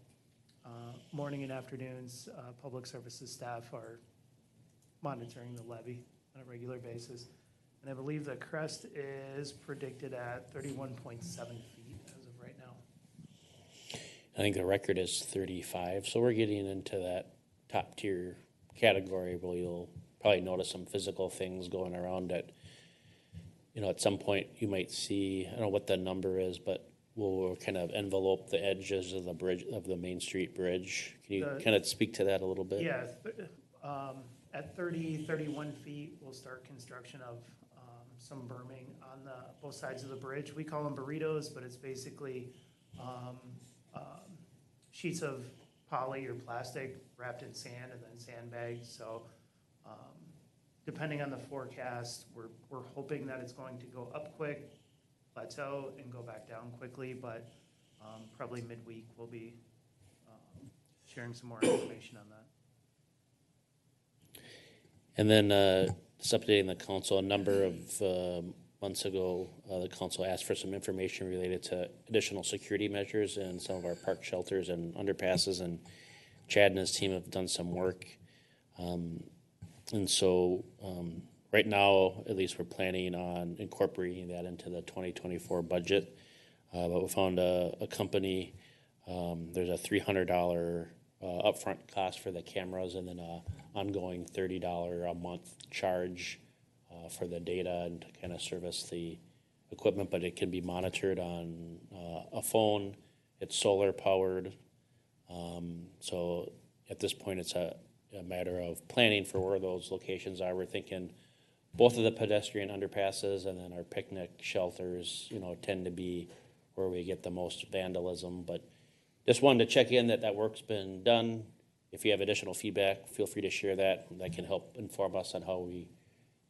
Speaker 10: morning and afternoons, public services staff are monitoring the levee on a regular basis. And I believe the crest is predicted at 31.7 feet as of right now.
Speaker 7: I think the record is 35, so we're getting into that top tier category where you'll probably notice some physical things going around that, you know, at some point you might see, I don't know what the number is, but we'll kind of envelope the edges of the bridge, of the Main Street Bridge. Can you kind of speak to that a little bit?
Speaker 10: Yeah, at 30, 31 feet, we'll start construction of some berming on both sides of the bridge. We call them burritos, but it's basically sheets of poly or plastic wrapped in sand and then sandbagged. So depending on the forecast, we're hoping that it's going to go up quick, plateau, and go back down quickly, but probably midweek we'll be sharing some more information on that.
Speaker 7: And then just updating the council, a number of months ago, the council asked for some information related to additional security measures in some of our park shelters and underpasses, and Chad and his team have done some work. And so right now, at least we're planning on incorporating that into the 2024 budget. But we found a company, there's a $300 upfront cost for the cameras and then a ongoing $30 a month charge for the data and to kind of service the equipment, but it can be monitored on a phone. It's solar powered. So at this point, it's a matter of planning for where those locations are. We're thinking both of the pedestrian underpasses and then our picnic shelters, you know, tend to be where we get the most vandalism. But just wanted to check in that work's been done. If you have additional feedback, feel free to share that. That can help inform us on how we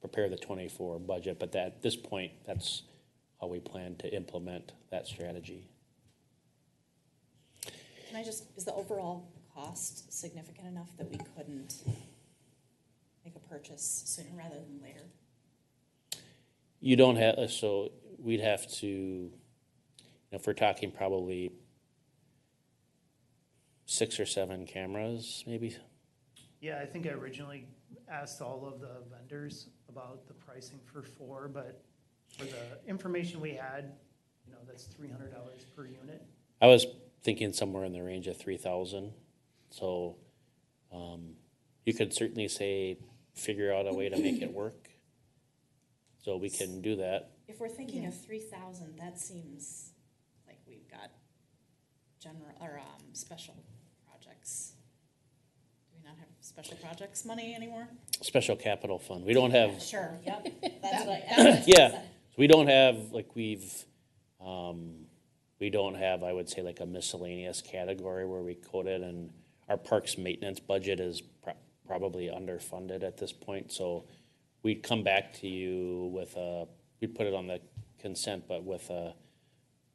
Speaker 7: prepare the 24 budget. But at this point, that's how we plan to implement that strategy.
Speaker 1: Can I just, is the overall cost significant enough that we couldn't make a purchase sooner rather than later?
Speaker 7: You don't have, so we'd have to, if we're talking probably 6 or 7 cameras, maybe.
Speaker 10: Yeah, I think I originally asked all of the vendors about the pricing for 4, but for the information we had, you know, that's $300 per unit.
Speaker 7: I was thinking somewhere in the range of 3,000. So you could certainly say figure out a way to make it work. So we can do that.
Speaker 1: If we're thinking of 3,000, that seems like we've got general or special projects. Do we not have special projects money anymore?
Speaker 7: Special capital fund. We don't have.
Speaker 1: Sure. Yep. That's what I.
Speaker 7: Yeah. We don't have like we don't have, I would say, like a miscellaneous category where we code it, and our parks maintenance budget is probably underfunded at this point. So we'd come back to you with we'd put it on the consent, but with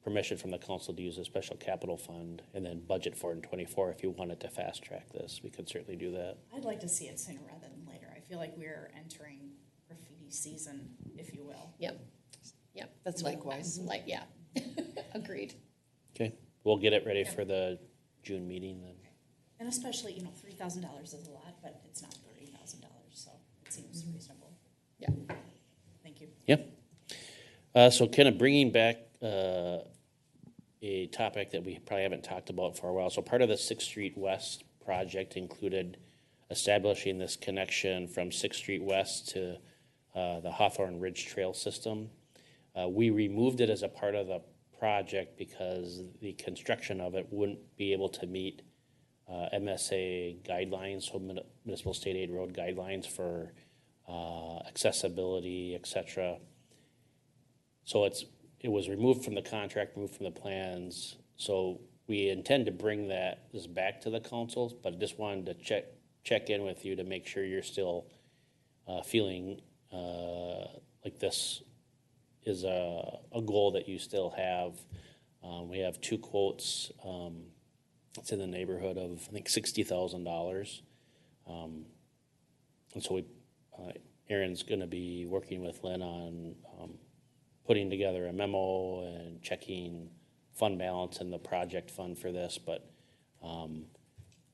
Speaker 7: permission from the council to use a special capital fund and then budget for it in 24. If you wanted to fast track this, we could certainly do that.
Speaker 1: I'd like to see it sooner rather than later. I feel like we're entering graffiti season, if you will.
Speaker 8: Yep. Yep.
Speaker 9: That's likewise.
Speaker 8: Like, yeah. Agreed.
Speaker 7: Okay. We'll get it ready for the June meeting then.
Speaker 1: And especially, you know, $3,000 is a lot, but it's not $30,000, so it seems reasonable.
Speaker 8: Yeah.
Speaker 1: Thank you.
Speaker 7: Yeah. So kind of bringing back a topic that we probably haven't talked about for a while. So part of the 6th Street West project included establishing this connection from 6th Street West to the Hawthorne Ridge Trail system. We removed it as a part of the project because the construction of it wouldn't be able to meet MSA guidelines, so Municipal State Aid Road guidelines for accessibility, etc. So it was removed from the contract, removed from the plans. So we intend to bring this back to the council, but just wanted to check in with you to make sure you're still feeling like this is a goal that you still have. We have 2 quotes. It's in the neighborhood of, I think, $60,000. And so Aaron's gonna be working with Lynn on, putting together a memo and checking fund balance and the project fund for this, but,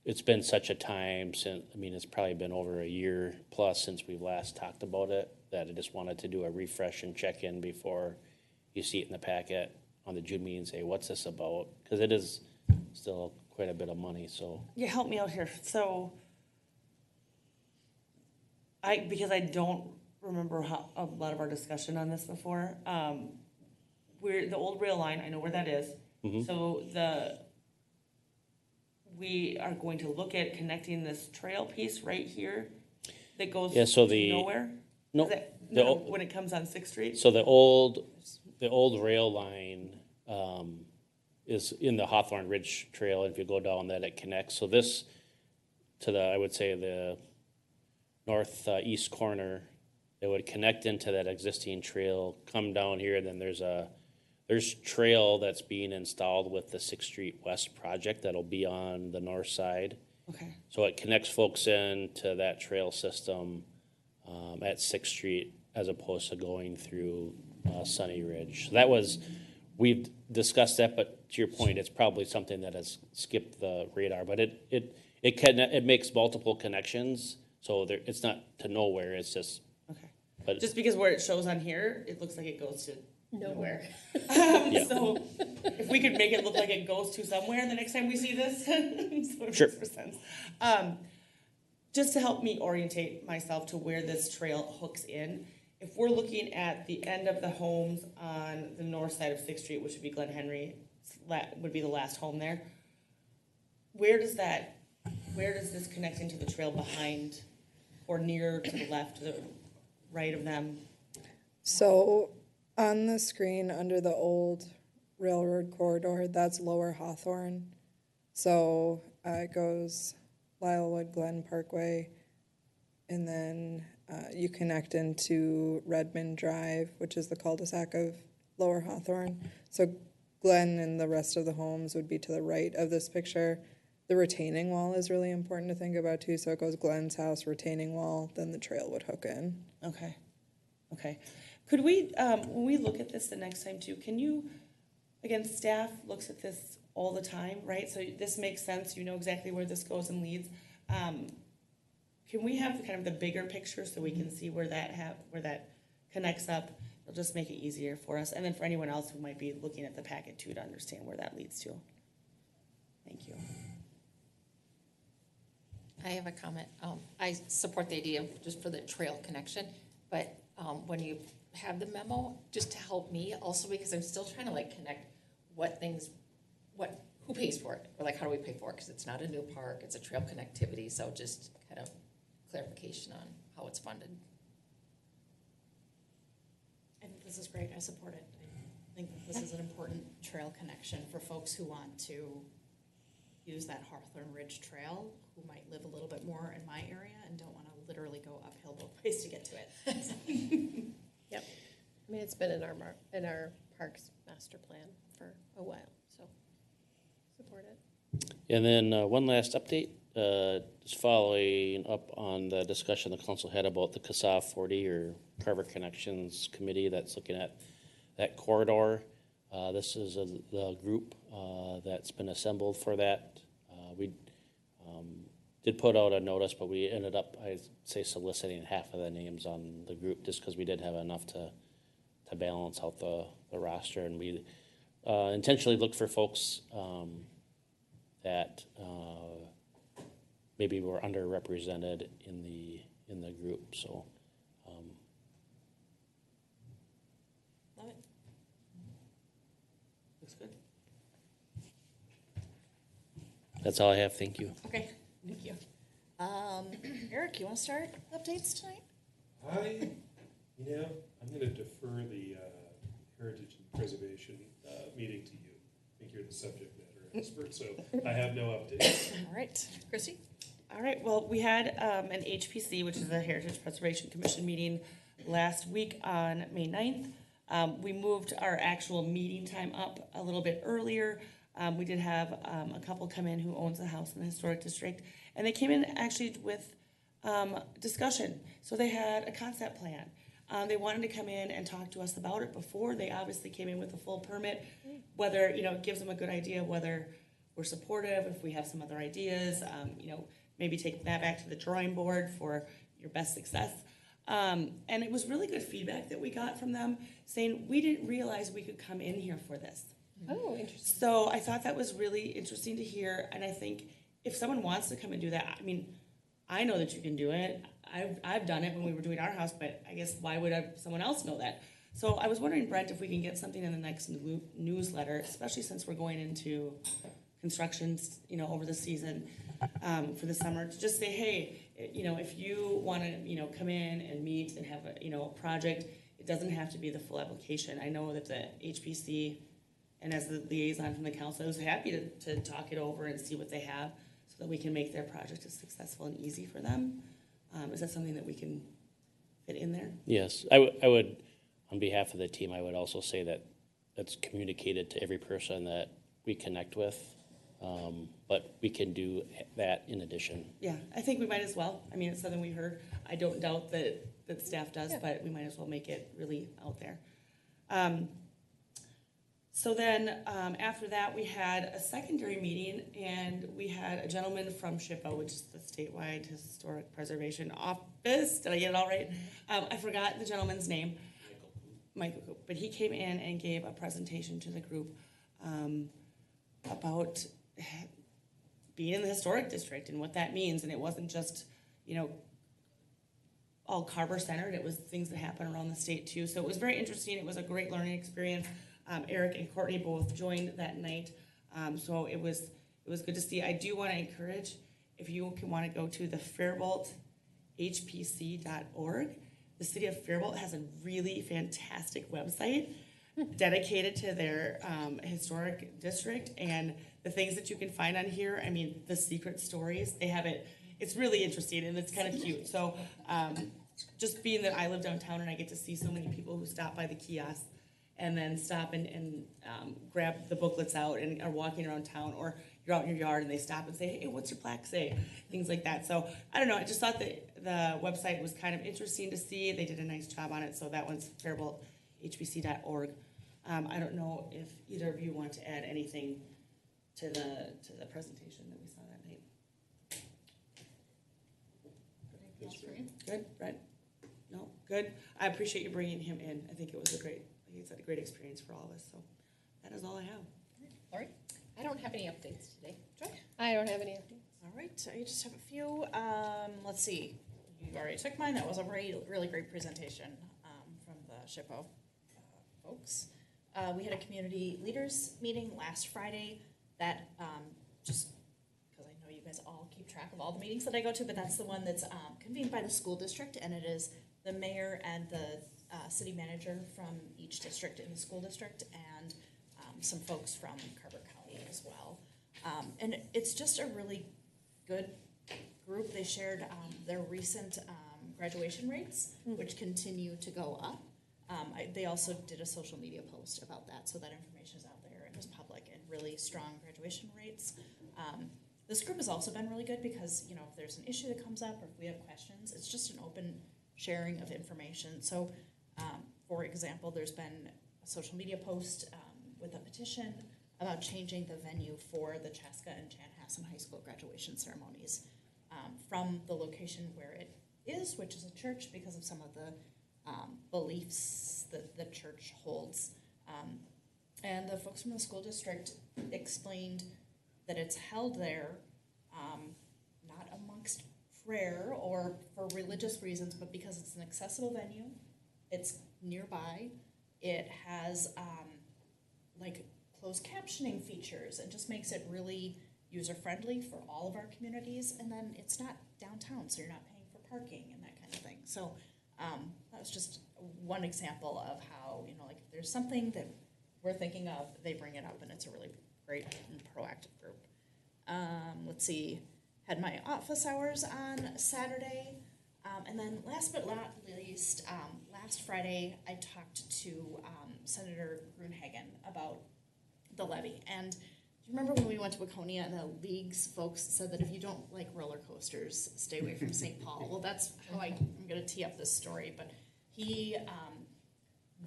Speaker 7: it's been such a time since, I mean, it's probably been over a year plus since we've last talked about it, that I just wanted to do a refresh and check in before you see it in the packet on the June meeting and say, what's this about? Because it is still quite a bit of money, so.
Speaker 6: Yeah, help me out here. So, because I don't remember a lot of our discussion on this before. The old rail line, I know where that is. So we are going to look at connecting this trail piece right here that goes
Speaker 7: Yeah, so
Speaker 6: to nowhere?
Speaker 7: No,
Speaker 6: Is that-
Speaker 7: the
Speaker 6: no,
Speaker 7: o-
Speaker 6: when it comes on Sixth Street?
Speaker 7: So the old rail line, is in the Hawthorne Ridge Trail, and if you go down that, it connects. So this, to the, I would say, the northeast corner, it would connect into that existing trail, come down here, and then there's trail that's being installed with the Sixth Street West project that'll be on the north side.
Speaker 6: Okay.
Speaker 7: So it connects folks into that trail system at Sixth Street as opposed to going through Sunny Ridge. So that was, we've discussed that, but to your point, it's probably something that has skipped the radar. But it makes multiple connections, so it's not to nowhere. It's just.
Speaker 6: Okay.
Speaker 7: But
Speaker 6: Just because where it shows on here, it looks like it goes to nowhere.
Speaker 7: Yeah.
Speaker 6: So if we could make it look like it goes to somewhere the next time we see this, so it
Speaker 7: Sure.
Speaker 6: makes more sense. Just to help me orientate myself to where this trail hooks in, if we're looking at the end of the homes on the north side of Sixth Street, which would be Glen Henry, would be the last home there, where does this connect into the trail behind or near to the left, to the right of them?
Speaker 11: So on the screen under the old railroad corridor, that's Lower Hawthorne. So it goes Lylewood Glen Parkway, and then you connect into Redmond Drive, which is the cul-de-sac of Lower Hawthorne. So Glen and the rest of the homes would be to the right of this picture. The retaining wall is really important to think about too. So it goes Glen's house, retaining wall, then the trail would hook in.
Speaker 6: Okay. Okay. Could we, when we look at this the next time too, can you, again, staff looks at this all the time, right? So this makes sense. You know exactly where this goes and leads. Can we have kind of the bigger picture so we can see where that connects up? It'll just make it easier for us. And then for anyone else who might be looking at the packet too, to understand where that leads to. Thank you.
Speaker 9: I have a comment. I support the idea of just for the trail connection, but when you have the memo, just to help me also, because I'm still trying to connect who pays for it, or how do we pay for it? Because it's not a new park, it's a trail connectivity, so just kind of clarification on how it's funded.
Speaker 1: I think this is great. I support it. I think that this is an important trail connection for folks who want to use that Hawthorne Ridge Trail, who might live a little bit more in my area and don't want to literally go uphill both ways to get to it.
Speaker 8: Yep. I mean, it's been in our parks master plan for a while, so support it.
Speaker 7: And then one last update, just following up on the discussion the council had about the CASAF 40 or Carver Connections Committee that's looking at that corridor. This is the group that's been assembled for that. We did put out a notice, but we ended up, I'd say, soliciting half of the names on the group just because we didn't have enough to balance out the roster. And we intentionally looked for folks that maybe were underrepresented in the group. So
Speaker 1: Love it.
Speaker 6: Looks good.
Speaker 7: that's all I have. Thank you.
Speaker 1: Okay, thank you. Eric, you want to start updates tonight?
Speaker 2: I'm going to defer the Heritage and Preservation meeting to you. I think you're the subject matter expert, so I have no updates.
Speaker 1: All right, Chrissy?
Speaker 6: All right, well, we had an HPC, which is the Heritage Preservation Commission meeting last week on May 9th. We moved our actual meeting time up a little bit earlier. We did have a couple come in who owns a house in the historic district, and they came in actually with discussion. So they had a concept plan. They wanted to come in and talk to us about it before. They obviously came in with a full permit, whether, it gives them a good idea whether we're supportive, if we have some other ideas, maybe take that back to the drawing board for your best success. And it was really good feedback that we got from them saying, we didn't realize we could come in here for this.
Speaker 8: Oh, interesting.
Speaker 6: So I thought that was really interesting to hear. And I think if someone wants to come and do that, I know that you can do it. I've done it when we were doing our house, but I guess why would someone else know that? So I was wondering, Brent, if we can get something in the next newsletter, especially since we're going into construction, over the season for the summer, to just say, hey, if you want to, come in and meet and have a project, it doesn't have to be the full application. I know that the HPC, and as the liaison from the council, I was happy to talk it over and see what they have so that we can make their project as successful and easy for them. Is that something that we can fit in there?
Speaker 7: Yes, I would, on behalf of the team, I would also say that that's communicated to every person that we connect with, but we can do that in addition.
Speaker 6: Yeah, I think we might as well. It's something we heard. I don't doubt that staff does, but we might as well make it really out there. So then after that, we had a secondary meeting, and we had a gentleman from SHPO, which is the Statewide Historic Preservation Office. Did I get it all right? I forgot the gentleman's name. Michael Coop. But he came in and gave a presentation to the group about being in the historic district and what that means. And it wasn't just, all Carver centered. It was things that happen around the state too. So it was very interesting. It was a great learning experience. Eric and Courtney both joined that night, so it was good to see. I do want to encourage, if you want to go to the FaribaultHPC.org. The city of Faribault has a really fantastic website dedicated to their historic district, and the things that you can find on here. The secret stories, they have it. It's really interesting and it's kind of cute. So just being that I live downtown and I get to see so many people who stop by the kiosk and then stop and grab the booklets out and are walking around town, or you're out in your yard and they stop and say, hey, what's your plaque say? Things like that. So I don't know, I just thought that the website was kind of interesting to see. They did a nice job on it. So that one's FaribaultHPC.org. I don't know if either of you want to add anything to the presentation that we saw that night. Good, Brent? No, good. I appreciate you bringing him in. I think it was a great experience for all of us. So that is all I have.
Speaker 1: Lori?
Speaker 9: I don't have any updates today.
Speaker 1: Joy?
Speaker 8: I don't have any updates.
Speaker 1: All right, I just have a few. Let's see. You already took mine. That was a really great presentation from the SHPO folks. We had a community leaders meeting last Friday. That just because I know you guys all keep track of all the meetings that I go to, but that's the one that's convened by the school district, and it is the mayor and the city manager from each district in the school district, and some folks from Carver County as well. And it's just a really good group. They shared their recent graduation rates, which continue to go up. They also did a social media post about that, so that information is out there and is public, and really strong graduation rates. This group has also been really good because, if there's an issue that comes up or if we have questions, it's just an open sharing of information. So, for example, there's been a social media post with a petition about changing the venue for the Chaska and Chanhassen High School graduation ceremonies from the location where it is, which is a church, because of some of the beliefs that the church holds. And the folks from the school district explained that it's held there not amongst prayer or for religious reasons, but because it's an accessible venue, it's nearby, it has closed captioning features, and just makes it really user-friendly for all of our communities. And then it's not downtown, so you're not paying for parking and that kind of thing. So that was just one example of how, if there's something that we're thinking of, they bring it up, and it's a really great and proactive group. Let's see, had my office hours on Saturday. And then last but not least, last Friday, I talked to Senator Grunhagen about the levy. And you remember when we went to Waconia and the league's folks said that if you don't like roller coasters, stay away from St. Paul? Well, that's how I'm going to tee up this story. But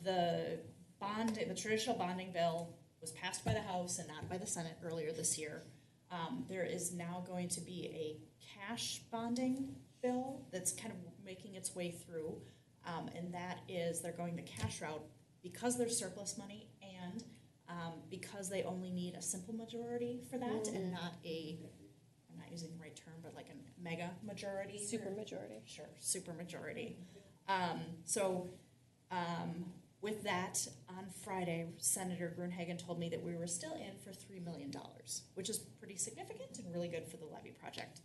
Speaker 1: the traditional bonding bill was passed by the House and not by the Senate earlier this year. There is now going to be a cash bonding bill that's kind of making its way through, and that is they're going the cash route because there's surplus money and because they only need a simple majority for that and not I'm not using the right term, but like a mega majority.
Speaker 8: Super majority.
Speaker 1: Sure, super majority. With that, on Friday, Senator Grunhagen told me that we were still in for $3 million, which is pretty significant and really good for the levy project.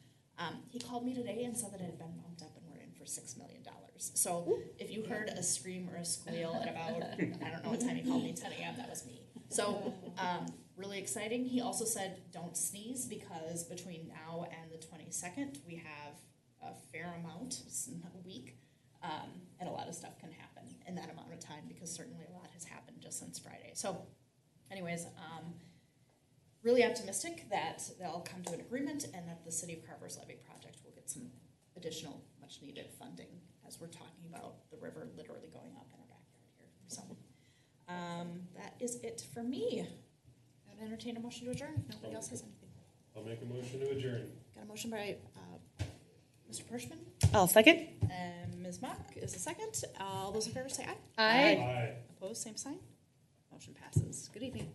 Speaker 1: He called me today and said that it had been bumped up and we're in for $6 million. So if you heard a scream or a squeal at about, I don't know what time he called me, 10 a.m., that was me. So really exciting. He also said don't sneeze because between now and the 22nd, we have a fair amount, a week, and a lot of stuff can happen in that amount of time because certainly a lot has happened just since Friday. So anyways, really optimistic that they'll come to an agreement and that the City of Carver's levy project will get some additional much needed funding as we're talking about the river literally going up in our backyard here. So that is it for me. I'd entertain a motion to adjourn if nobody else has anything.
Speaker 2: I'll make a motion to adjourn.
Speaker 1: Got a motion by Mr. Pershman
Speaker 6: I'll second.
Speaker 1: and Ms. Mock is a second. All those in favor say aye.
Speaker 8: Aye.
Speaker 2: Aye.
Speaker 1: Opposed, same sign. Motion passes. Good evening.